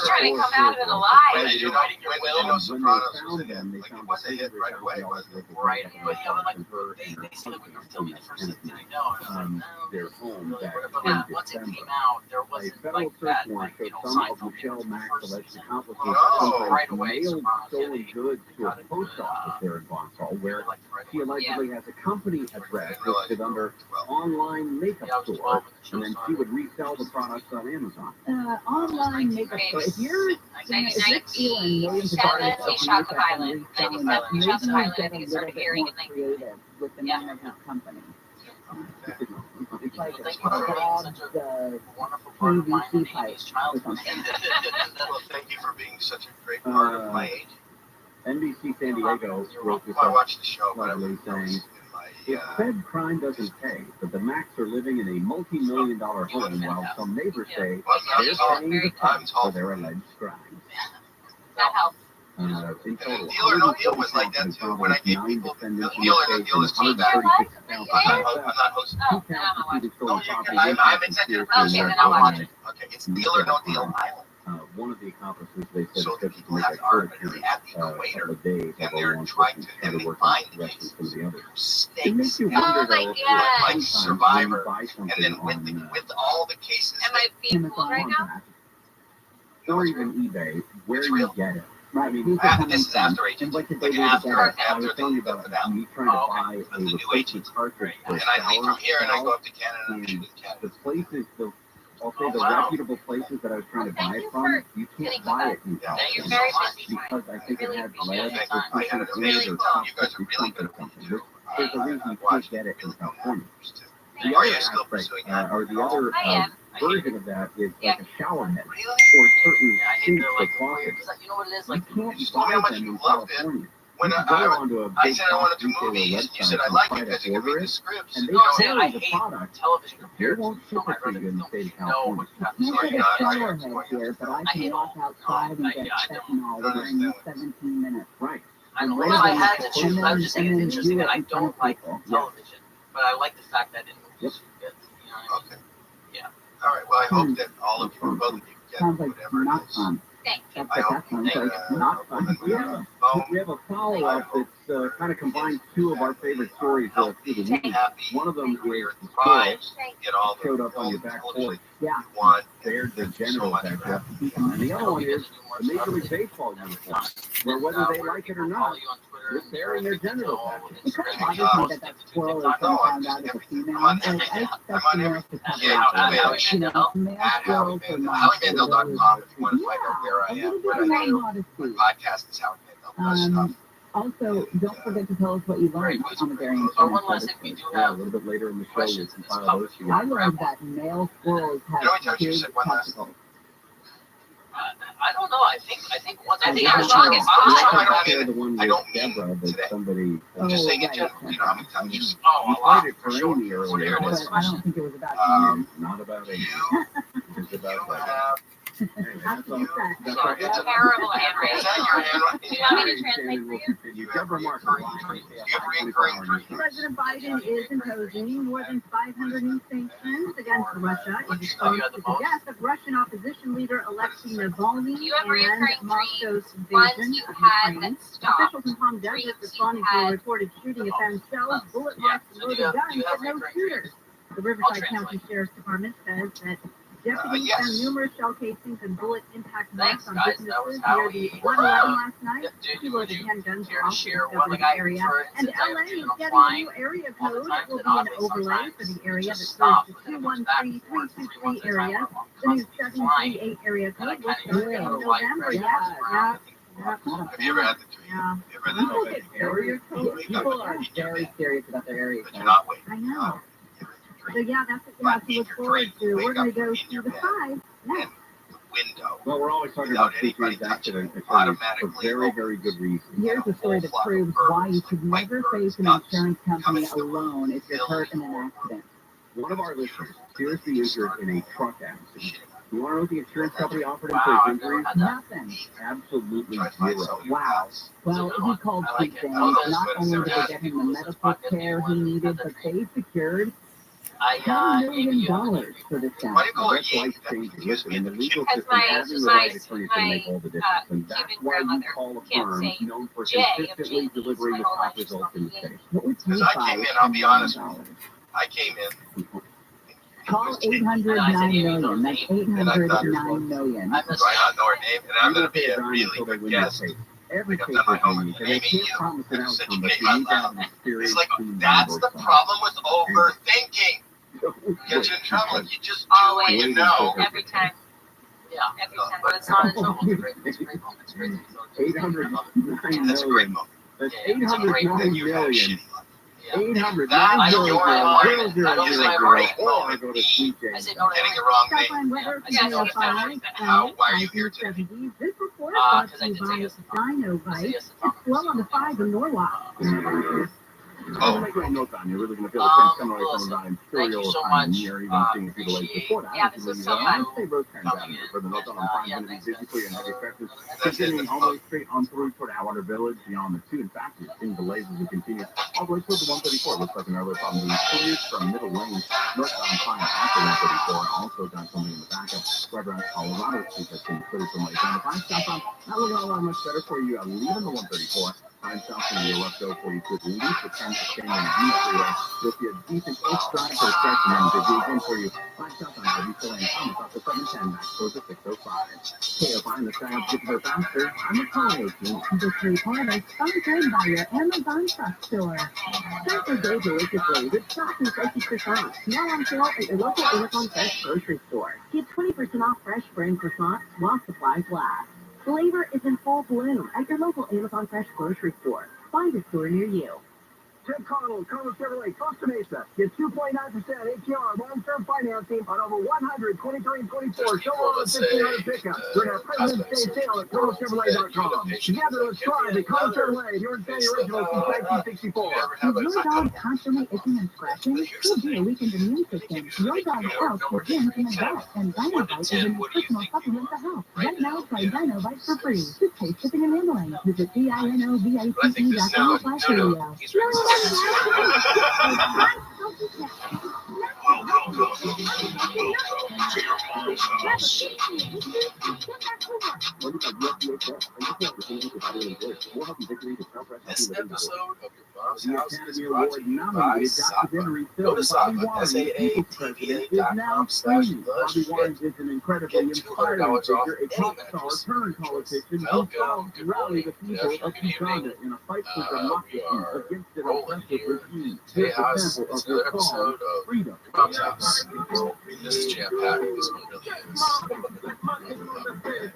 D: Trying to come out of it alive.
B: When did you know Sopranos was in it? Like, it wasn't a hit right away, was it?
E: Right, but yeah, but like they said when you were telling me the first thing I know, I was like, no,
A: their home
E: really,
A: back
E: but
A: in
E: once it
A: December.
E: came out, there
A: A
E: wasn't
A: federal
E: like
A: search
E: that,
A: warrant
E: like,
A: showed some of
E: Seinfeld
A: Michelle
E: was the
A: Mack's
E: first
A: alleged
E: season.
A: accomplices
B: Oh,
E: right
A: who
E: away,
A: mailed
E: Sopranos,
A: stolen
E: yeah,
A: goods to a
E: got it,
A: post office there in Bonsall, where
E: Like, right
A: she
E: away.
A: allegedly has a company address listed under
B: Well,
A: online makeup
E: Yeah, I was
A: store,
E: 12 when the show
A: and then she
E: started.
A: would resell the products on Amazon.
C: Online makeup store. If you're stealing millions of
D: 97,
C: dollars
D: he
C: of
D: shot the
C: makeup and
D: pilot.
C: reselling
D: 97,
C: it,
D: he shot the
C: maybe
D: pilot.
C: get
D: I
C: a
D: think it
C: little
D: started
C: bit
D: airing
C: more
D: in 90.
C: creative with the name of your company. It's like
E: Thank you for being
C: Bob
E: such a
C: the
E: wonderful part of my
C: PVC pipe
E: baby's
C: or
E: childhood.
C: something.
B: well, thank you for being such a great part of my age.
A: NBC San Diego wrote this
B: Well, I
A: up
B: watched the show, but I
A: cleverly
B: was
A: saying,
B: in
A: if
B: my,
A: Fed crime doesn't pay, but the Macs are living in a multi-million-dollar home while some neighbors say they're paying the price for their alleged crimes.
D: That helps.
A: In
B: and
A: total,
B: Deal or No Deal was like that too. When I gave
A: 9
B: people
A: defendants in
B: Deal or
A: the
B: No
A: case
B: Deal
A: and
B: is cheap.
A: 136 counts of
B: I'm
A: theft.
B: not hosting.
D: Oh,
A: Two
D: now I'm
A: counts of
D: watching.
A: stolen property.
B: I'm executive
D: Okay, then I'll watch it.
B: Okay, it's Deal or No Deal Island.
A: One of the accomplices, they said,
B: So the
A: attempted to
B: people
A: make
B: have
A: a
B: to
A: court
B: arbitrarily
A: appearance
B: have to
A: a
B: go waiter,
A: couple of days,
B: and
A: although
B: they're
A: law
B: trying
A: enforcement
B: to,
A: tried
B: and
A: to
B: they
A: work on
B: find the
A: arresting some of the others.
B: snakes.
A: It makes you
B: and
A: wonder,
D: Oh my
A: though, if
D: God.
B: like
A: sometimes
B: Survivor,
A: when you buy something
B: and then
A: on,
B: with all the cases,
D: Am I being fooled right now?
A: or even eBay, where
B: It's
A: you
B: real.
A: get it. I mean,
C: These are
B: After,
C: coming
B: this is
C: from-
B: after
A: and
B: agents.
A: like the day
B: Like
A: we were
B: after,
A: together, I was
B: after
A: telling you
B: the
A: about
B: finale.
A: me trying to
E: Oh,
A: buy
B: The
A: a
B: new
A: replacement
B: agents.
A: cartridge for
B: And I leave from here and I go up to Canada and
A: and
B: shoot in Canada.
A: the places, I'll say
E: Oh,
A: the
E: wow.
A: reputable places that I was trying to
D: Well,
A: buy
D: thank
A: it
D: you
A: from,
D: for
A: you
D: getting
A: can't buy it in
B: Yeah,
D: You're
A: California.
D: very
B: fine.
D: busy.
A: Because I think
D: Really
A: it had
D: appreciate
A: lead
D: it.
A: or
B: I had
A: something
B: a
A: in
B: really
A: it or
B: well, you guys are
A: toxic
B: really
A: or
B: good at what
A: something.
B: you do.
A: There's a reason you can't get it in California. The
B: Are you
A: other
B: still
A: aspect,
B: pursuing that?
A: or the other
D: I am.
A: version of that is
D: Yeah.
A: like a shower head
B: Really?
A: or certain
E: Yeah, I hate
A: sinks
E: their
A: or
E: like
A: faucets.
E: because you know what it is
A: You
E: like.
A: can't
B: You told me how
A: buy
B: much
A: them
B: you
A: in
B: loved it.
A: California.
B: When
A: You
B: I,
A: go
B: I,
A: onto a
B: I
A: big
B: said I wanted
A: box
B: to
A: retailer
B: movies, you
A: website
B: said I
A: and
B: like
A: try
B: it
A: to
B: because you can
A: order
B: read the
A: it,
B: scripts.
A: and they
E: No, I'm saying
A: carry
E: I
A: the
E: hate
A: product.
E: television
A: They
E: compared to
A: won't ship
E: film.
A: it
E: I'd
A: to
E: rather
A: you in the
E: film
A: state of
E: know
A: California.
E: what you have to
C: You
E: say.
C: can't get a
B: not-
C: shower head here, but I
E: I
C: can
E: hate
C: walk
E: all-
C: outside and
E: I-
C: get
E: yeah, I don't-
C: fentanyl within 17 minutes.
A: Right.
E: I don't
A: And
E: know if I
A: then-
E: had to choose.
C: and
E: I was just saying
C: then
E: it's interesting
C: do
E: that
C: it
E: I
C: in front
E: don't
C: of
E: like
C: people.
E: television, but I like the fact that in movies you get, you know what I mean?
B: Okay.
E: Yeah.
B: All right. Well, I hope that all of you, or both of you, get
C: Sounds like
B: whatever
C: not
B: it is.
C: fun.
D: Thank you.
C: That's
B: I
C: what
B: hope
C: that sounds
B: you
C: like.
B: get
C: Not fun.
B: woman with a phone,
A: We have a follow-up that's kind of combines two of our favorite stories through the week.
B: happy,
A: One of them
B: where
A: is
B: your
A: the squirrel
B: thrives,
D: Thank
B: get all the
A: showed up on your
B: film
A: back
B: television
A: porch.
C: Yeah.
B: you want.
A: There's the
B: Thank you so
A: genital
B: much
A: back
B: for
A: there.
B: that.
A: And the other one is the Major League Baseball uniform, where whether they like it or not, it's there in their genitals back there.
C: It kind of bothers me that squirrel is so found out as a female. Like, I expect females to cover
B: Yeah,
C: up.
B: Howie
C: You know, male
B: At
C: squirrels are not.
B: HowieMandel.com if you want to find out where I
C: Yeah, a
B: am.
C: little
B: What
C: bit
B: I do.
C: more modesty.
B: My podcast is Howie Mandel. Stuff.
C: Also, don't forget to tell us what you learned on the Daring
E: Or one last thing, we do
A: Yeah, a
E: have
A: little bit later in the show, we
E: questions in this
A: compile those
E: public
C: I
A: together.
C: learned that male squirrels have
B: You know what, George, you
C: big
B: said one last
C: testicles.
E: I don't know. I think once
D: I think
E: I
D: as long as
A: I don't mean
B: Deborah, but
A: today.
B: somebody.
A: I'm just saying in
C: right.
A: general. You know how many times you
E: oh, a
B: You
E: lot.
B: played it for Amy earlier.
C: But I don't think it was about you.
B: Not about Amy. It's about that.
A: have.
C: That's what
B: That's
E: Sorry,
B: right.
D: terrible handwriting.
A: Is that your handwriting?
D: Do you want me to translate for you?
B: You Deborah Mark.
A: reoccurring dreams?
C: President Biden is imposing more than 500 new sanctions against Russia in response to the death of Russian opposition leader Alexei Navalny
D: You have
C: and
D: reoccurring
C: Moscow's
D: Ones
C: invasion
D: you
C: of
D: had
C: Ukraine.
D: that stopped.
C: Officials in Palm Desert responding to a reported shooting of found shells, bullet marks, and loaded guns, but no shooters. The Riverside County Sheriff's Department says that deputies
A: Yes.
C: found numerous shell casings and bullet impact marks
E: Thanks,
C: on
E: guys.
C: businesses
E: That was
C: near
E: how
C: the
E: we
C: 111 last night.
E: Dude,
C: Two
E: would
C: loaded
E: you
C: handguns
E: care
C: were
E: to
C: also
E: share what
C: discovered in
E: the
C: the
E: guy
C: area.
E: for
C: And
E: since I
C: LA
E: was
C: is getting a
E: applying
C: new area
E: all the
C: code.
E: time
C: It will
E: to
C: be an
E: the
C: overlay
E: office,
C: for the area that
E: just
C: serves the
E: stop, and then it comes back and forth
C: 213-323
E: 3 months
C: area.
E: at a time.
C: The new 738 area
E: And I
C: code will
E: kind
C: start
E: of
C: in
E: go
C: November. Yeah.
A: Have you ever had the dream?
C: Yeah.
A: You ever had
C: People
A: the
C: get area code. People are very serious about their area
A: But you're
C: code.
A: not waiting.
C: I know. So yeah, that's what you have to look forward to. We're going to go through the 5 now.
A: Window.
B: Well, we're always talking
A: Without
B: about
A: anybody
B: secret accident
A: touching,
B: for
A: automatically
B: very, very good reason.
C: Here's a story that proves why you should never face an insurance company alone if you're hurt in an accident.
B: One of our listeners seriously injured in a truck accident. You want to know what the insurance company offered him for his injuries?
C: Nothing.
B: Absolutely
A: Try to find
B: zero.
A: somebody
C: Wow.
A: else.
C: Well, he called Tuesday. Not only did they get him the medical care he needed, but they secured $10 million for this guy.
A: Why do you call it
B: That's
A: Yee?
B: life changing. Listen, in the legal
D: Because
B: system,
D: my-
B: having the
D: my-
B: right attorney is going to
D: my,
B: make all the difference. And that's
D: Cuban
B: why you
D: grandmother
B: call a
D: can't
B: firm
D: say
B: known for
D: J of
B: consistently
D: J.
B: delivering the
D: My whole
B: top
D: life she's
B: results in the
D: called
B: state.
C: What would you
A: Because I came in, I'll be honest with you. I came in.
C: Call 809 million. That's 809 million.
E: I
A: Do I not know her name? And I'm going to be a
B: Until
A: really
B: they
A: good
B: win the
A: guest.
B: case. Every
A: Like,
B: case
A: I've done my
B: is
A: homework.
B: unique, and they
A: Naming
B: can't
A: you.
B: promise an
A: I said
B: outcome,
A: you
B: but
A: paid
B: you
A: my
B: need to have
A: love.
B: an experienced
A: It's like,
B: team
A: that's
B: on
A: the
B: both sides.
A: problem with overthinking. Get you in trouble if you just do what
D: Always.
A: you know.
D: Every time.
E: Yeah.
D: Every time.
E: But it's not a trouble. It's great. It's great. It's great.
B: 809
A: That's a great
B: million.
A: moment.
B: That's
E: Yeah, it's a great
B: 809
A: That you had a
B: million.
A: shitty life.
E: Yeah.
B: 800
A: That's
B: 900
A: your
B: 0000
A: moment. That is a great
B: or
A: moment.
B: go to
E: I
B: CJ.
E: say no to
A: Getting the
E: everything.
A: wrong name.
C: Southline weather
E: Yeah,
C: today
E: it's
C: at 5
E: everything.
A: How? Why are you here today?
C: 70s. This report brought
E: Because
C: to
E: I
C: you
E: did say
C: by
E: yes to Tom.
C: Dino
E: I say
C: Bite.
E: yes to Tom.
C: It's slow on the 5 in Norwalk.
B: Oh, make no notes on you. You're really going to feel the same similar
E: listen,
B: from I'm sure
E: thank you
B: you'll
E: so
B: find
E: much.
B: near even seeing a few delays before that.
D: Yeah, this is so
B: I'd
D: fun.
B: say Rosecrans Avenue for the notes on I'm fine going to be busy for you and heavy traffic. Continuing all the way straight on through toward Atwater Village beyond the 2. In fact, we're seeing delays as we continue all the way toward the 134. Looks like another problem being cleared from Middle Lane northbound Pine after 134. Also got something in the backup right around Colorado Street that's being cleared from Lake. On the 5 southbound, not looking all that much better for you. Leaving the 134. 5 south and your left go for you to at least a 10 to stay on the freeway. You'll see a decent east drive for the stretch and then the in for you. 5 south on Ivy Lane, almost off the 710 back towards the 605. KFI in the sky, get her faster. I'm a college. This report is sponsored by your Amazon truck store. Start the day deliciously with soft and flaky croissants. Now on sale at your local Amazon Fresh grocery store. Get 20% off fresh brand croissants while supplies last. Flavor is in full bloom at your local Amazon Fresh grocery store. Find a store near you.
H: Ted Connell, Connell Chevrolet, Costa Mesa. Get 2.9% APR long-term financing on over 123 and 24 Chevrolet 1500 pickups during our President's Day sale at ConnellChevrolet.com. Together, let's drive at Connell Chevrolet, New York City original since 1964.
C: Is your dog constantly itching and scratching? Could be a weakened immune system. Your dog's health begins in the gut, and Dynobite is a nutritional supplement to health. Right now, try Dynobite for free. Just pay shipping and handling. Visit DINOVITE.com/radio.
I: This episode of Your Mom's
B: The
I: House is
B: Academy
I: brought
B: Award
I: to you by
B: nominated
I: Sapa.
B: documentary
I: Go
B: film
I: to
B: Bobby
I: Sapa,
B: Warren, the people's president, is now streaming. Bobby Warren is an incredibly
I: Get
B: inspiring
I: $200 off
B: figure, a
I: any
B: top star
I: mattress.
B: turned politician who
I: Welcome,
B: sought to
I: good
B: rally
I: morning,
B: the
I: good
B: people of
I: afternoon, good
B: Uganda
I: evening.
B: in a fight for
I: We
B: democracy
I: are
B: against an
I: rolling
B: oppressive
I: here
B: regime.
I: in
B: Here's an
I: Chaos.
B: example
I: It's
B: of their
I: another
B: song,
I: episode of
B: Freedom.
I: Your Mom's House. This is jam-packed. This one really is.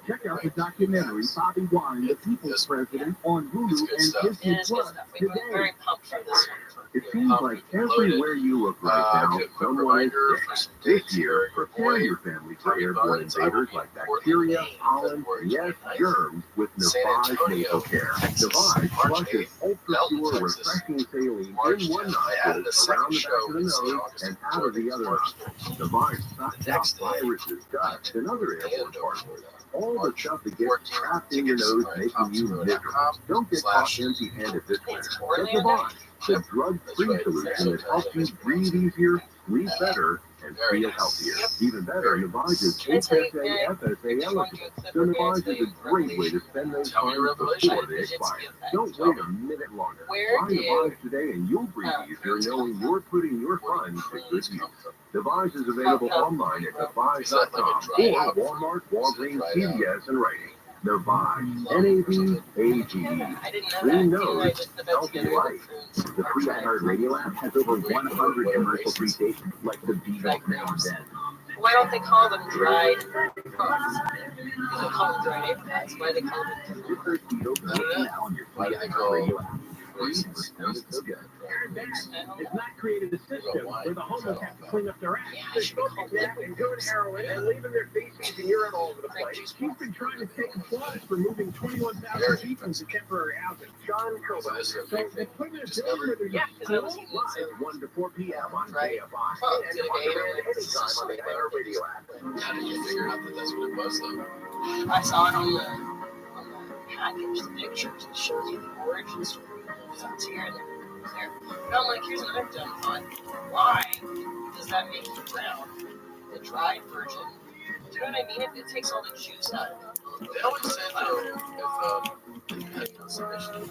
B: Check out the documentary Bobby Warren, the people's president, on
I: It's
B: Hulu
I: good
B: and
I: stuff.
B: Disney
E: Yeah, it's good
B: Plus
E: stuff. We're
B: today.
E: very pumped for this one.
A: It seems like everywhere you look right now, someone is sick. This year, prepare your family for airborne invaders like bacteria, pollen, and yes, germs with Navage nasal care. Navage flushes ultra-pure, refreshing saline in one nostril, around the back of the nose, and out of the other nostril. Navage sucks out viruses, dust, and other airborne particles. All the stuff that gets trapped in your nose, making you miserable. Don't get caught empty-handed this winter. Get Navage, the drug-free solution that helps you breathe easier, sleep better, and feel healthier. Even better, Navage is HSA FSA eligible. So Navage is a great way to spend those funds before they expire. Don't wait a minute longer. Buy Navage today and you'll breathe easier knowing you're putting your funds to good use. Navage is available online at Navage.com or Walmart, Walgreens, CVS, and Rite Aid. Navage, N-A-V-A-G-E. Clean nose, healthy life. The free iHeartRadio app has over 100 commercial-free stations like the Beatles and Zen.
E: Why don't they call them dried frogs? They don't call them dried apricots. Why do they call them?
A: Just search Beatles and Zen now on your free iHeartRadio app.
H: It's not created a system where the homeless have to clean up their act. They're smoking meth and doing heroin and leaving their feces and urine all over the place. He's been trying to take applause for moving 21,000 people into temporary housing. John Cobo. So they put in a bill where they're live 1 to 4 p.m. on KFI. And anytime on the iHeartRadio app.
I: How did you figure out that that's what it was, though?
E: I saw it on the package, the pictures. It shows you the origin story. It's here and there. And I'm like, here's another dumb thought. Why does that make you brown? The dried version. Do you know what I mean? It takes all the juice out of it.
I: They always say, though, if you had conservation,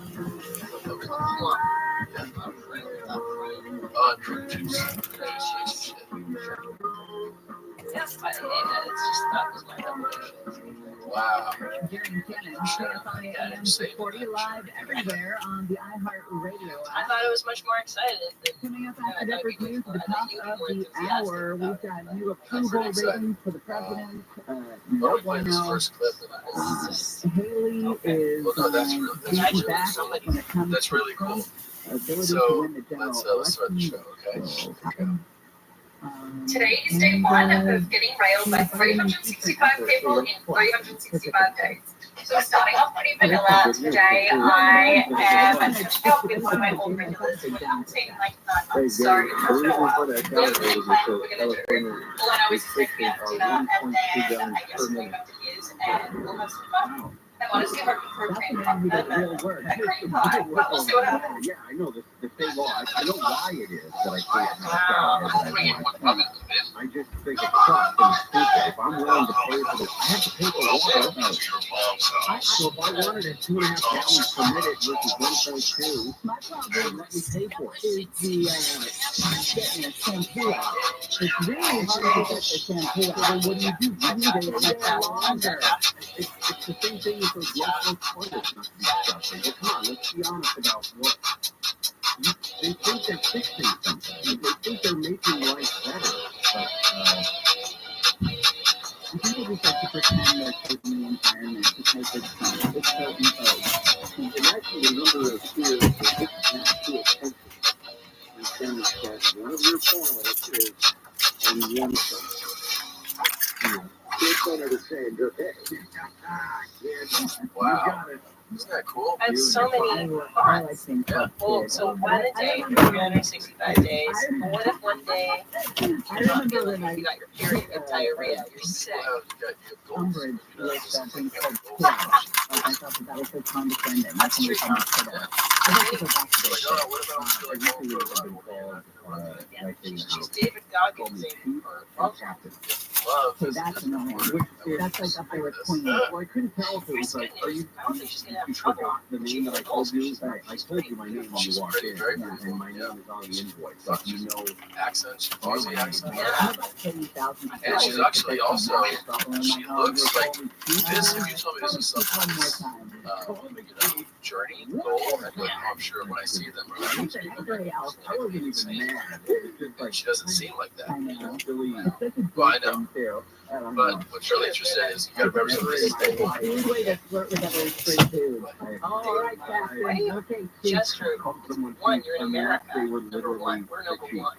I: fruit juice.
E: Yes, I hate that. It's just that was my revelation.
I: Wow.
C: During Cannon, KFI AM 640 live everywhere on the iHeartRadio
E: I
C: app.
E: thought it was much more excited than
C: Coming up after Deborah's news at the top of the hour, we've got new approval ratings for the president. No bueno.
I: First clip that
C: Haley is
I: no, that's really,
C: beating back when it comes
I: that's really
C: to
I: cool.
C: Trump's ability to
I: So
C: win the general
I: let's start the show, okay?
C: election.
D: Today is day one of getting railed by 365 people in 365 days. So starting off pretty vanilla today, I am out with one of my old regulars. We're not saying like that. I'm sorry, it's been a while. We have a plan what we're going to do. All I know is to take me out to dinner, and then I guess we're going to use and we'll have some fun. I'm honestly hoping for a cream pie. But we'll see what happens.
A: Yeah, I know the state law. I know why it is that I can't knock out. I just think it's tough and stupid. If I'm willing to pay for this, I have to pay for water. So if I wanted a 2.5 gallon permitted versus 1.2, my problem, let me pay for it. Is getting a shampoo out. It's really hard to get the shampoo out. Then what do? You need it like that longer. It's the same thing with those local toilets not to be disgusting. Well, come on, let's be honest about what they think they're fixing something. They think they're making life better. But I think it is like to pretend they're saving the environment because it's so imposed. And actually, the number of years that this is not too expensive. And then that one of your toilets is in one thing. It's one of the same.
I: Wow. Isn't that cool?
E: I have so many thoughts. So one a day for 365 days. What if one day you don't feel like you got your period, you have diarrhea, you're sick?
C: Umbrage with something called push. I thought that was so condescending. That's what I'm saying. I think it's back to the
E: She's David Goggins.
C: so that's another one. That's like up there with Queen. Well, I couldn't tell if it was like, are you,
E: I don't think she's gonna have
C: you
E: trouble.
C: forgot the name that I told you? I told you my name when you walked in, and my name is on the invoice. So you know,
I: Accent, Aussie accent.
E: Yeah.
I: And she's actually also, she looks like this. If you told me this is something, journey goal. And I'm sure when I see them, she doesn't seem like that. Well, I know. But what's really interesting is you got to remember something.
C: All right, Catherine. Okay,
E: Just true. One, you're in America. Number one, we're number one.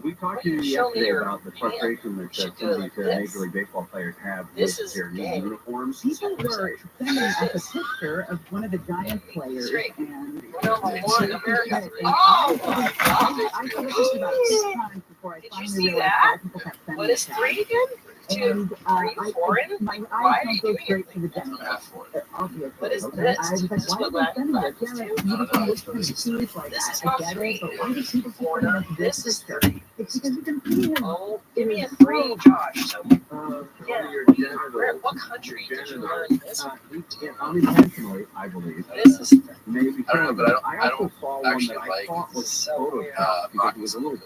A: We talked to you yesterday about the frustration that some of these Major League Baseball players have with their new uniforms.
C: People were sending us a picture of one of the Giants players, and
E: Number one, America.
C: oh my God! I saw this about 6 times before I finally realized that people kept sending
E: What is 3 again? 2, 3, foreign?
C: My
E: Why
C: eyes
E: are you
C: don't go
E: doing
C: straight
E: it?
C: to the general. Obviously,
E: What is
C: okay?
E: this?
C: I was like,
E: This is
C: why
E: what
C: are they sending
E: Latin
C: this?
E: is
C: Yeah,
E: too.
C: you can look at the keys like
E: This is
C: that. I
E: not
C: get
E: 3.
C: it, but why do people keep sending us
E: This
C: this
E: is
C: picture?
E: 3.
C: It's because you can see him.
E: Oh, give me a 3, Josh. So, yeah, what country did you learn this?
A: Unintentionally, I believe.
E: This is
A: Maybe.
I: I don't know, but
A: I also saw one
I: actually
A: that I
I: like
A: thought was
E: so weird.
A: photoshopped because it was a little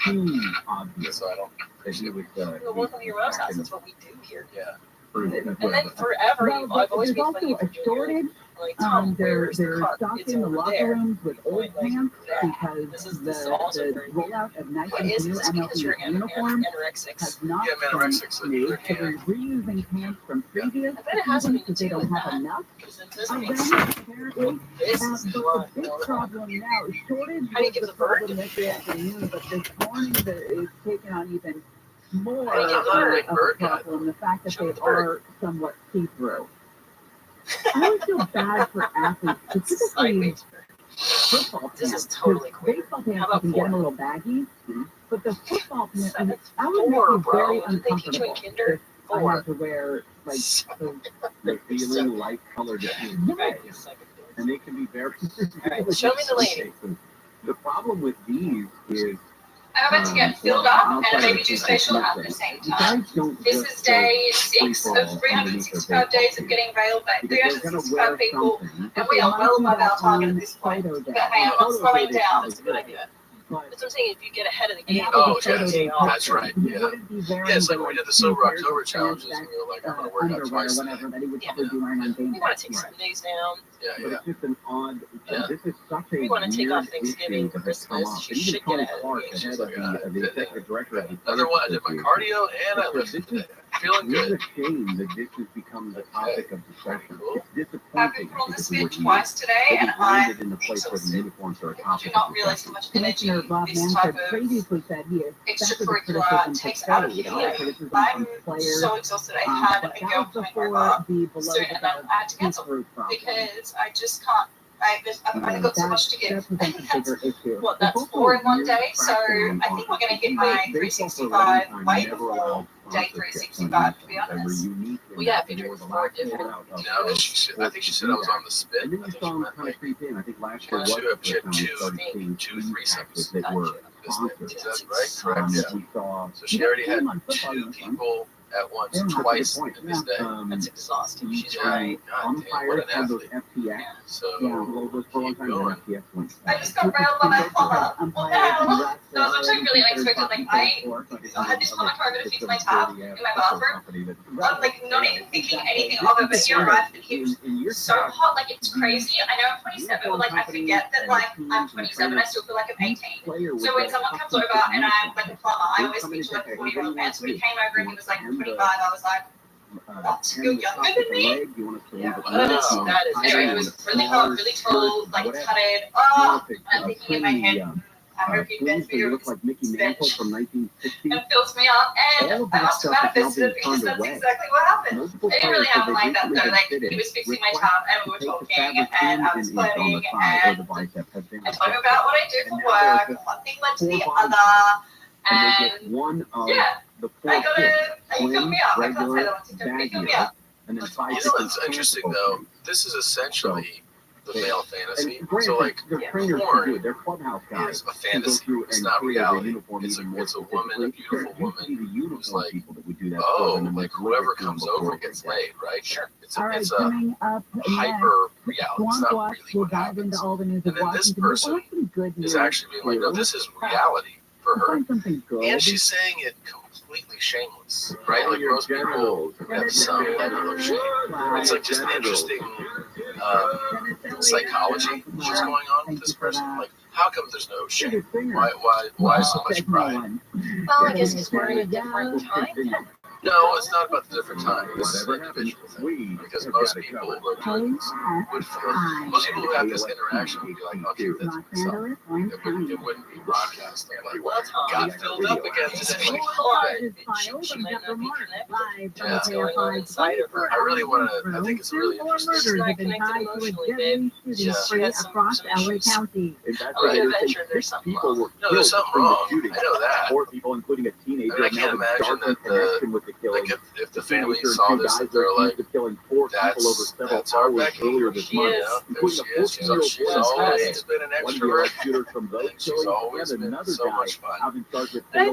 A: too obvious.
I: So I don't.
A: That he was,
E: Well, welcome to your mom's house. That's what we do here.
I: Yeah.
E: And then forever, I've always been
C: also
E: playing
C: a shortage.
E: like, Tom,
C: They're
E: where's the car?
C: stocking
E: It's
C: the
E: over
C: locker
E: there.
C: rooms with old
E: Like
C: pants
E: that.
C: because
E: This is also
C: the
E: very
C: rollout of Nike's
E: What is
C: new
E: this? Because you're
C: MLB uniforms
E: anorexic.
C: has not
I: Yeah,
C: been
I: anorexic.
C: made, so they're reusing pants from previous
E: I bet it has something to
C: because they
E: do
C: don't
E: with
C: have
E: that.
C: enough
E: Because it doesn't
C: of
E: make
C: them,
E: sense.
C: apparently.
E: This is
C: But
E: wrong.
C: the big problem now is shortage
E: How do you
C: was
E: give
C: the
E: the bird?
C: problem yesterday afternoon, but this morning it's taken on even more
E: How do you give the bird?
C: of a problem, the fact that they are somewhat see-through. I always feel bad for athletes, specifically football pants.
E: This is totally queer.
C: Baseball pants,
E: How
C: you
E: about
C: can get them a
E: 4?
C: little baggy, but the football pants, I would
E: 4,
C: make me very
E: bro. Did they teach you in
C: uncomfortable
E: kinder?
C: if I
E: 4.
C: had to wear, like, those,
A: the feeling light-colored
C: yes.
A: and they can be very.
E: Alright, show me the lady.
A: The problem with these is
D: I'm about to get filled up and a baby juice facial at the same
A: you
D: time.
A: guys don't
D: This
A: just
D: is day 6 of 365 days of getting veiled by 365 people, and we are well above our target at this point. But hey, I'm not slowing down.
E: That's a good idea.
A: But
E: That's what I'm saying. If you get ahead of the game,
I: Oh,
E: you
I: yes,
E: day off.
I: that's right. Yeah. Yeah, it's like when we did the Sober October challenges, and we were like, I'm going to work out twice a day.
C: Whatever that he would
E: Yeah.
C: probably be wearing on game
E: We want
C: day.
E: to take some days down.
I: Yeah,
A: But
I: yeah.
A: it's just an odd.
E: Yeah.
A: This is such a
E: We want to take off
A: weird
E: Thanksgiving,
A: issue that has come
E: Christmas.
A: up.
E: You
A: Even
E: should get
A: Tony
E: ahead of the
A: Clark,
E: game.
A: the
I: She's
A: head
I: like,
A: of the executive director of the
I: Another one. I did my cardio and I
A: This
I: lifted
A: is
I: today. Feeling
A: It's
I: good.
A: a shame that this has become the topic of discussion. It's
D: I've been
A: disappointing
D: put on this
A: because we were
D: fit twice today,
A: They
D: and
A: landed
D: I'm
A: in the place where the
D: exhausted.
A: uniforms are a
D: I do
A: topic
D: not
A: of
D: realize how
A: discussion.
D: much energy
C: Commissioner Bob
D: this type
C: Manfred
D: of
C: previously said he expected the
D: extracurricular
C: criticism to
D: takes out of
C: fade,
D: you.
C: criticism
D: I'm
C: from players.
D: so exhausted. I had
C: But
D: a
C: that
D: girl
C: was
D: coming
C: before
D: over
C: the below
D: soon, and I had to cancel
C: see-through problem.
D: because I just can't. I've got so much to give.
C: That presents a bigger issue.
D: Well, that's 4 in one day, so I think we're going to hit my 365 way before day 365, to be honest.
E: Well, yeah, if you drink 4 different.
I: No, I think she said I was on the spit.
A: And
I: I
A: then you
I: think she
A: saw them
I: meant
A: kind
I: like
A: of creep in. I think last year
I: Well,
A: was
I: she
A: the
I: had
A: first time we
I: two-
A: started seeing
I: two
A: three
I: threesomes.
A: packets that were
I: this
A: sponsored.
I: is that right? Correct. Yeah.
A: We saw
I: So she already had 2 people at once,
A: Yeah, that's a good
I: twice
A: point.
I: in this day.
E: That's exhausting. She's
A: and
E: right.
I: God damn, what
A: umpires
I: an
A: had those
I: athlete.
A: FTX
I: So
A: logos for a long
I: keep
A: time.
I: going.
A: And FTX went.
D: I just got railed by my plumber. What the hell? That was actually really unexpected. Like, I had this plumber trying to fix my tap in my bathroom. I'm like not even thinking anything of it, but he arrived and he was so hot, like it's crazy. I know I'm 27, but like I forget that like I'm 27, I still feel like I'm 18. So when someone comes over and I'm like a plumber, I always speak to like a 40-year-old man. So when he came over and he was like 25, I was like, what? You're younger than me?
E: Yeah, that is
D: Anyway, he was really hot, really tall, like tutted. Oh, I'm thinking in my head, I hope you've been through your
A: look like Mickey Mantle
D: bitch.
A: from 1960.
D: And fills me up, and I must have manifested because that's exactly what happened. I didn't really have it like that though. Like he was fixing my tap, and we were talking, and I was flirting, and I told him about what I do for work, and one thing led to the other, and yeah, he filled me up. I can't say that on TikTok, he filled me up.
A: And then
I: You know what's interesting though? This is essentially the male fantasy. So like porn
A: their clubhouse guys
I: is a fantasy. It's not reality. It's a woman, a beautiful woman who's like, oh, like whoever comes over gets laid, right? Sure. It's
C: All
I: a,
C: right,
I: it's a
C: coming up
I: hyper reality. It's
C: Swamp
I: not
C: Watch
I: really
C: will
I: what
C: dive into
I: happens.
C: all the news
I: And
C: of
I: then this
C: Washington.
I: person
C: Good
I: is
C: news.
I: actually being like, no, this is reality for her.
C: Find something good.
I: And she's saying it completely completely shameless, right? Like most people have some level of shame. It's like just an interesting psychology just going on with this person. Like, how come there's no shame? Why so much pride?
D: Well, I guess because we're in a different time.
I: No, it's not about the different time. This is an individual thing. Because most people would feel, most people who have this interaction would be like, I'll keep this to myself. It wouldn't be broadcast. Like, got filled up again today.
E: She might not be connected.
I: Yeah.
E: What's going on inside of her?
I: I really want to, I think it's really interesting.
E: She's not connected emotionally, babe. She has some issues.
A: County.
E: Like I mentioned, there's something wrong.
I: No, there's something wrong. I know that.
A: 4 people, including a teenager.
I: I mean, I can't imagine that
A: killing.
I: Like if the family saw this, that they're like, that's our Becky.
E: She is.
I: There she is. She's always been an extrovert. And she's always been so much fun.
E: But I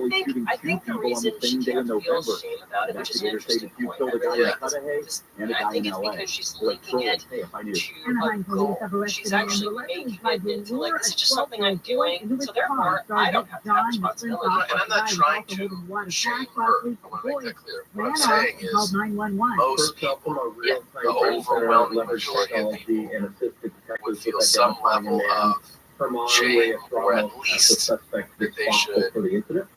E: think the reason she can't feel shame about it, which is an interesting point, I think it's because she's linking it to a goal. She's actually making it into like, this is just something I'm doing, so therefore I don't have to have responsibility.
I: And I'm not trying to shame her. I want to make that clear. What I'm saying is, most people, the overwhelming majority of people, would feel some level of shame, or at least that they should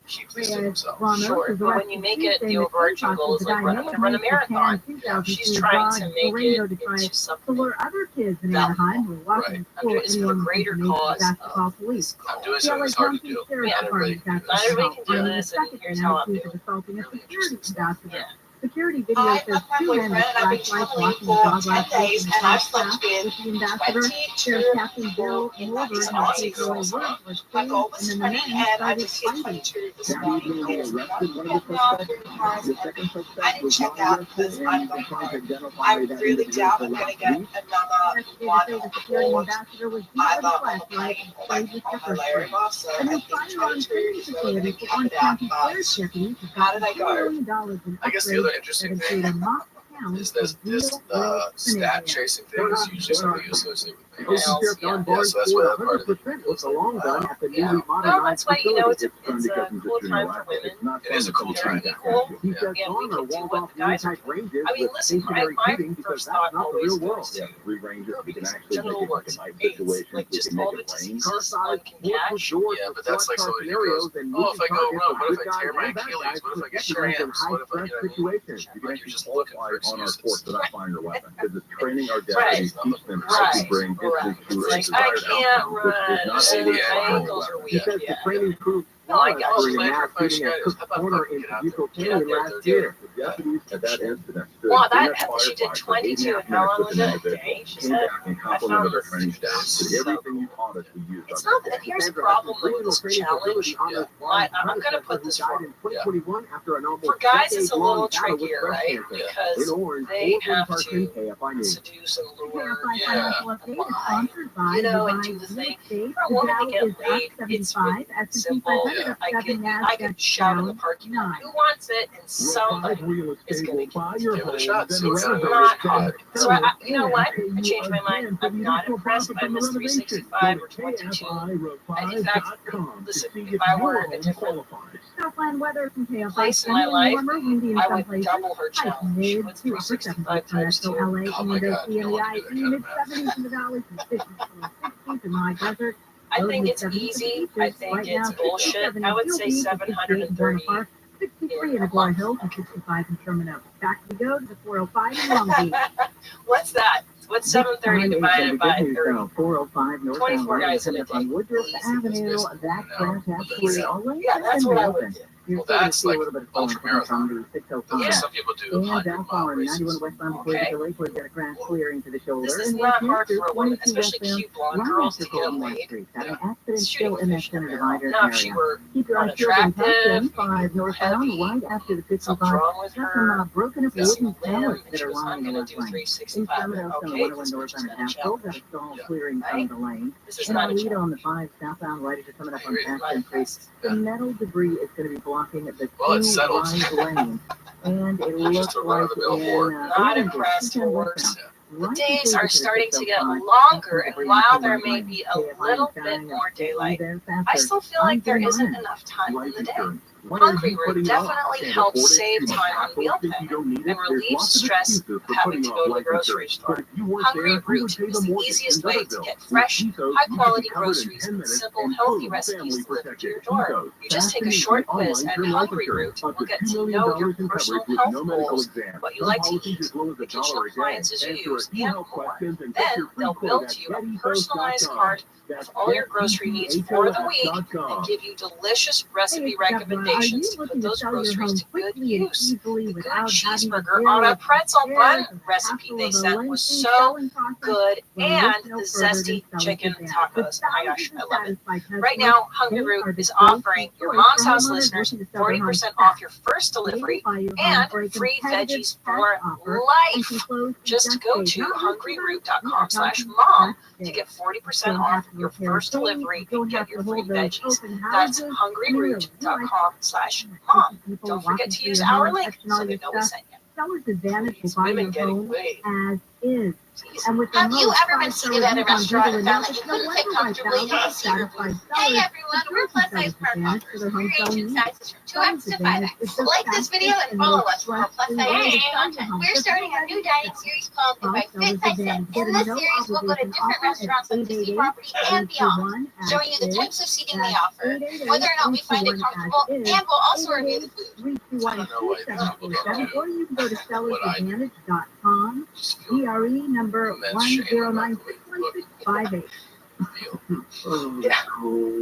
I: keep this to themselves.
E: Sure, but when you make it the overarching goal is like, I'm going to run a marathon. She's trying to make it into something valuable.
C: Right.
E: I'm doing this for the greater cause of this goal.
I: I'm doing something that's hard to do.
E: Yeah, not everybody can do this, and here's how I'm doing it. Really interesting. Yeah.
C: Security video shows 2 men with flashlights walking the dog last week in the South with the ambassador. Sheriff Captain Bill Morgan and Takeaway Woods were saved, and then the men started fighting.
J: I didn't check out because I really doubt I'm going to get another one.
C: The security ambassador was beat with a flashlight and sprayed with pepper spray. And then firearm training facility for Orange County Sheriff's deputies has got $1 million in
I: I guess the other interesting thing is this stat chasing thing is usually something you associate with males.
E: Yeah,
I: so that's why that part of it.
E: Yeah. Well, that's why, you know, it's a cool time for women.
I: It is a cool time.
E: Equal. Yeah, we can do what the guys are doing. I mean, listen, my first thought always goes to because genital works AIDS, like just all the diseases one can catch.
I: Yeah, but that's like somebody who goes, oh, if I go run, what if I tear my Achilles? What if I get cramps? What if I, you know what I mean? Like you're just looking for excuses.
A: Because it's training our deputies, teach them how to bring
E: Like, I can't run. My ankles are weak.
A: because the training proved
E: No, I got
A: during
E: you.
A: an mass shooting at Cook Corner in Bucco County last year. The deputies at that incident stood
E: Well,
A: in
E: that
A: a
E: she did
A: firefight for
E: 22.
A: 8.5
E: How long was
A: minutes
E: it?
A: with
E: A day? She
A: came
E: said.
A: back and complimented our training staff. Said everything you taught us we used.
E: It's not that. Here's the problem with this challenge. I'm going to put this forward. For guys, it's a little trickier, right? Because they have to seduce and lure, you know, and do the thing. For a woman to get laid, it's really simple. I could shout in the parking lot, who wants it? And somebody is going to
I: Give it a shot. See what
E: It's
I: kind of
E: not hard. So, you know what? I changed my mind. I'm not impressed by this 365 or 22. And in fact, listen, if I were in a different
C: Southland weather from
E: place in my life, I would double her challenge. She went 365 times 2.
I: Oh my God, you don't want to do that kind of math.
E: I think it's easy. I think it's bullshit. I would say 730.
C: 63 in Agoura Hills and 65 in Sherman Oaks. Back we go to the 405 in Long Beach.
E: What's that? What's 730 divided by 30?
C: 405 North
E: 24 guys in a day.
C: on Woodruff Avenue. That crash actually already
E: Yeah, that's what I would do.
I: Well, that's like ultra-marathon.
E: Yeah.
I: Some people do
C: And
I: 100-mile races.
C: 91 westbound before the lake, we've got a crash clearing to the shoulder.
E: This is
C: And
E: not hard
C: Westminster,
E: for a woman,
C: 22
E: especially
C: westbound,
E: cute blonde
C: Long
E: girls to
C: Beach
E: get
C: on White
E: laid.
C: Street. Got an accident still in that center divider
E: Now, if she
C: area.
E: were
C: Keep your eyes peeled and
E: unattractive,
C: 5 northbound,
E: heavy,
C: right after the
E: something's
C: 55.
E: wrong with
C: Got some
E: her.
C: broken up
E: This
C: wooden
E: limb,
C: pallets
E: and
C: that
E: she
C: are
E: goes, I'm
C: lying in
E: going
C: the
E: to do
C: lane. In
E: 365.
C: Sherman Oaks on the
E: Okay,
C: 101
E: this is
C: northbound
E: not a
C: Nashville,
E: challenge.
C: got a stall clearing
E: Right?
C: from the lane.
E: This is
C: And
E: not
C: a
E: a
C: lead on
E: challenge.
C: the 5 southbound riders are coming up on
I: Right.
C: Ashton Street. The metal debris is going to be blocking the
I: Well, it's
C: two
I: settled.
C: wide lanes. And it
I: Just
C: looks
I: a
C: like
I: run-of-the-mill
C: in
I: board.
E: Not
C: Orange,
E: impressed,
C: 210
E: worse.
C: westbound.
E: The
C: Right
E: days
C: before
E: are
C: you get to the
E: starting to get
C: 605,
E: longer, and
C: debris
E: while
C: into
E: there
C: the
E: may
C: lane.
E: be a
C: KFI
E: little
C: is
E: bit
C: dying
E: more
C: up. Get
E: daylight,
C: there
E: I
C: faster.
E: still feel like there
C: I'm
E: isn't
C: Ryan.
E: enough time in the day. Hungry Root definitely helps save time on meal planning and relieves stress of having to go to the grocery store. Hungry Root is the easiest way to get fresh, high-quality groceries and simple, healthy recipes delivered to your door. You just take a short quiz, and Hungry Root will get to know your personal health goals, what you like to eat, the kitchen appliances you use, and more. Then they'll build you a personalized cart with all your grocery needs for the week and give you delicious recipe recommendations to put those groceries to good use. The good cheeseburger on a pretzel bun recipe they sent was so good, and the zesty chicken tacos. Oh my gosh, I love it. Right now, Hungry Root is offering your Mom's House listeners 40% off your first delivery and free veggies for life. Just go to hungryroot.com/mom to get 40% off your first delivery and get your free veggies. That's hungryroot.com/mom. Don't forget to use our link so they know we sent you.
C: Seller's advantage to
E: These
C: buy
E: women
C: your
E: getting
C: home
E: laid.
C: as is. And with the
D: Have you
C: most
D: ever been seated at a restaurant and found that you couldn't sit comfortably in the seat? Hey everyone, we're Plus Size Park Hoppers. We're ranging sizes from 2X to 5X. Like this video and follow us for more Plus Size content. We're starting a new dining series called If I Fit, I Sit. In this series, we'll go to different restaurants on Disney property and beyond, showing you the types of seating they offer, whether or not we find it comfortable, and we'll also review the food.
C: Or you can go to sellersadvantage.com, DRE number 1096158.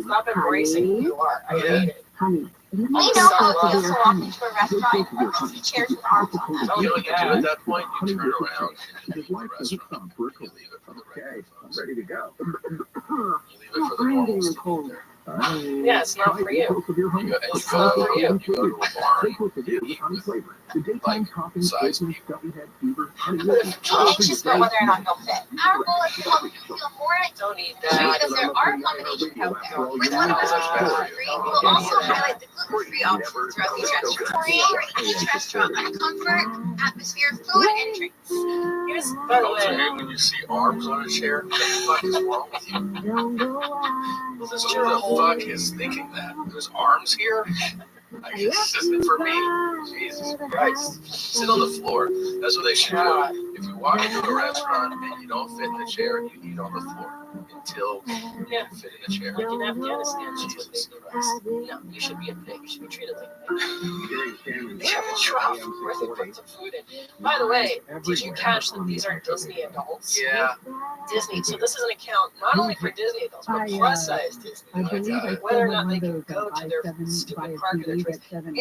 E: Stop embracing who you are. I hate it.
C: Honey.
D: We know how it feels to walk into a restaurant and see chairs with arms on them.
I: You know what you do at that point? You turn around and you leave the restaurant. You leave it for the
A: Okay, I'm ready to go.
I: You leave it for the normal seating there.
E: Yeah, it's not for you.
I: And you go to a bar and you eat with like size people.
D: Be anxious about whether or not you'll fit. Our goal is to help you feel more at
E: Don't eat
D: ease
E: that.
D: because there are combinations out there. With one of us gluten-free, we'll also highlight the gluten-free options throughout these restaurants. For each restaurant, comfort, atmosphere, food, and drinks.
E: Here's, by the
I: Don't you
E: way,
I: hate when you see arms on a chair? What the fuck is wrong with you? Who the fuck is thinking that? There's arms here? Like, this isn't for me. Jesus Christ. Sit on the floor. That's what they should do. If you walk into a restaurant and you don't fit in the chair, you eat on the floor until you fit in the chair.
E: like in Afghanistan, that's what they
I: Jesus
E: do.
I: Christ.
E: No, you should be a pig. You should be treated like a pig. They have a trough where they put some food in. By the way, did you catch that these are Disney adults?
I: Yeah.
E: Disney. So this is an account not only for Disney adults, but plus size Disney.
C: I believe I
E: Whether or not they can go to their stupid park of their choice. And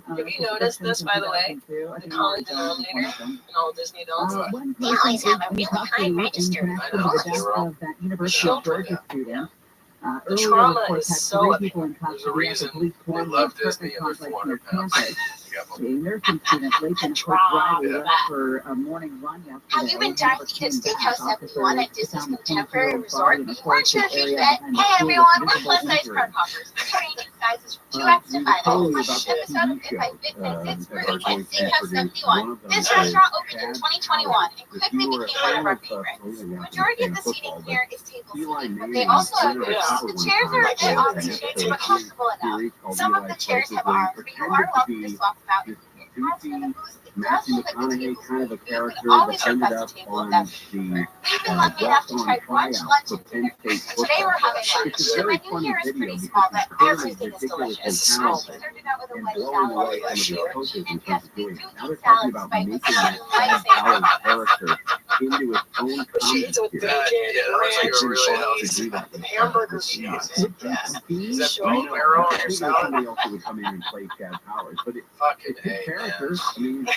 E: have you noticed this, by the way? The common denominator in all Disney adults?
D: They always have a really high register.
E: Children.
C: student.
E: The trauma is so big.
I: There's a reason we love Disney and they're 400 pounds.
C: Nursing student late in for a morning run yesterday.
D: Have you been dying to eat at Steakhouse 71 at Disney's Contemporary Resort? You weren't sure if you'd fit? Hey everyone, we're Plus Size Park Hoppers. We're ranging sizes from 2X to 5X. Episode of If I Fit, I Sit, we're looking at Steakhouse 71. This restaurant opened in 2021 and quickly became one of our favorites. The majority of the seating here is table seating, but they also have booths. The chairs are a bit obtuse, but comfortable enough. Some of the chairs have arms, but you are welcome to swap them out.
A: Matthew McConaughey, kind of a character that ended up on the
D: We've been lucky enough to try brunch, lunch, and dinner. And today we're having lunch. The menu here is pretty small, but everything is delicious. We started out with a wedge salad. And yes, we do eat salads by making it
A: character into its own
E: Cheese with bacon, ranch, and cheese, hamburger cheese.
I: Is that bone marrow on your salad?
A: Somebody else would come in and play Chad Powers, but
I: Fucking
A: it's
I: A, man.
A: characters. I mean,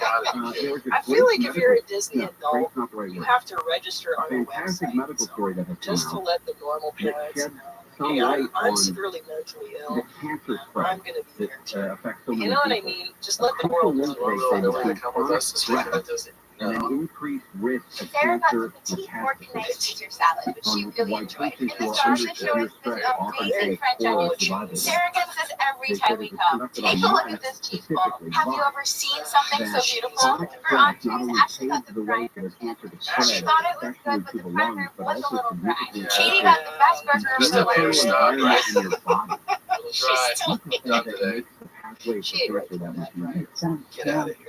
E: I feel like if you're a Disney adult,
A: not the right
E: you
A: word.
E: have to register on the
A: Fantastic
E: website.
A: medical story that has
E: Just to
A: come out
E: let the normal
A: that
E: parents
A: sheds
E: know,
A: some
E: hey,
A: light
E: I'm
A: on
E: severely mentally ill.
A: the cancer
E: I'm
A: spread
E: going to be
A: that
E: here too.
A: affects so many
E: You know what I
A: people.
E: mean? Just let the world know.
I: Well, they want to come with us to speak at Disney.
A: And an increased risk of
D: Sarah got
A: cancer
D: the petite
A: metastasis.
D: organized Caesar salad, which she really enjoyed. And the sauce that she always visit amazing French onion. Sarah gets this every time we come. Take a look at this cheese ball. Have you ever seen something so beautiful? Her aunt Teresa actually got the prime rib. She thought it was good, but the prime rib was a little dry. Katie got the best burger of the
I: Just a
D: life.
I: hair style, right?
A: in your body.
I: We'll try. Not today. Get out of here.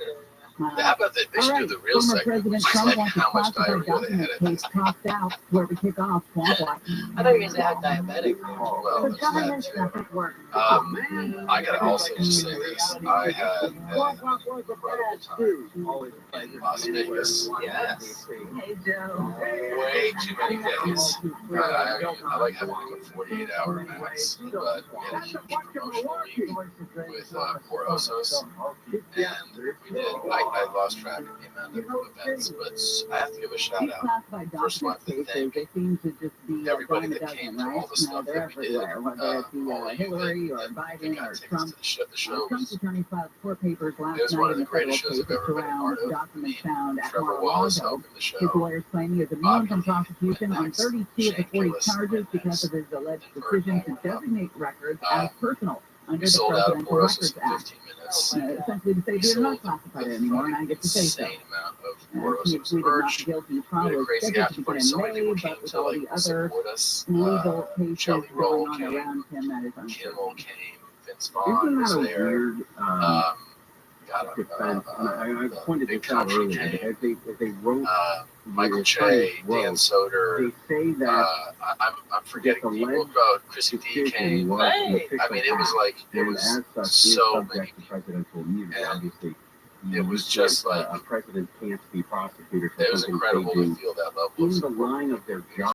I: How about they should do the real
C: Former
I: segment,
C: President
I: which is
C: Trump
I: like
C: wants to
I: how much
C: classify
I: diarrhea they
C: document
I: had at
C: case tossed out where we kick off swamp watch.
E: I thought you were going to say I have diabetic.
I: Well,
C: The
I: there's
C: government
I: that too.
C: doesn't work.
I: I gotta also just say this. I had an incredible time in Las Vegas.
E: Yes.
C: Hey, Joe.
I: Way too many days. I like having like a 48-hour max, but we had a huge promotional week with Poor Osos, and we did. I lost track of the amount of events, but I have to give a shout out. First of all, I have to thank everybody that came to all the stuff that we did.
C: Whether it be Hillary or Biden or Trump.
I: The show
C: Trump's
I: was,
C: attorney filed court papers last
I: it was
C: night
I: one of
C: in
I: the
C: the federal
I: greatest shows
C: case
I: I've ever been a
C: around
I: part of.
C: documents found at
I: Trevor Wallace
C: Mar-a-Lago.
I: helping the
C: His
I: show.
C: lawyers claim he is immune from prosecution on 32 of the 40 charges because of his alleged decision to designate records as personal under
I: We
C: the
I: sold out of
C: Presidential
I: Poros
C: Records
I: in
C: Act.
I: 15 minutes.
C: Essentially to say
I: We
C: they're not
I: sold
C: classified
I: a
C: anymore, and I get to say so.
I: insane amount of
C: He
I: Poros
C: pleaded not
I: merch.
C: guilty.
I: We
C: Trial
I: had a
C: was
I: crazy
C: scheduled
I: after
C: to
I: party.
C: begin
I: So many
C: in
I: people
C: May,
I: came
C: but with
I: to
C: all
I: like
C: the other
I: support us.
C: legal cases
I: Jelly
C: going
I: Roll
C: on
I: came,
C: around him, that is uncertain.
I: Kimmel came, Vince
A: Isn't
I: Vaughn was
A: that a
I: there.
A: weird
I: God,
A: defense? And I pointed
I: Big
A: this out
I: Country
A: earlier.
I: came.
A: As they wrote,
I: Michael
A: the
I: Che,
A: attorneys
I: Dan
A: wrote,
I: Soder.
A: they say that
I: I'm forgetting
A: the
I: people
A: alleged
I: about Chrissy D
A: decision
I: came.
A: was
I: I
A: an official
I: mean, it was
A: act,
I: like, it
A: and
I: was
A: as such is
I: so many
A: subject to presidential immunity.
I: And
A: Obviously,
I: it was just like,
A: a president can't be prosecuted for
I: it was
A: something
I: incredible
A: they
I: to
A: do
I: feel that level of
A: in the
I: support.
A: line of their job.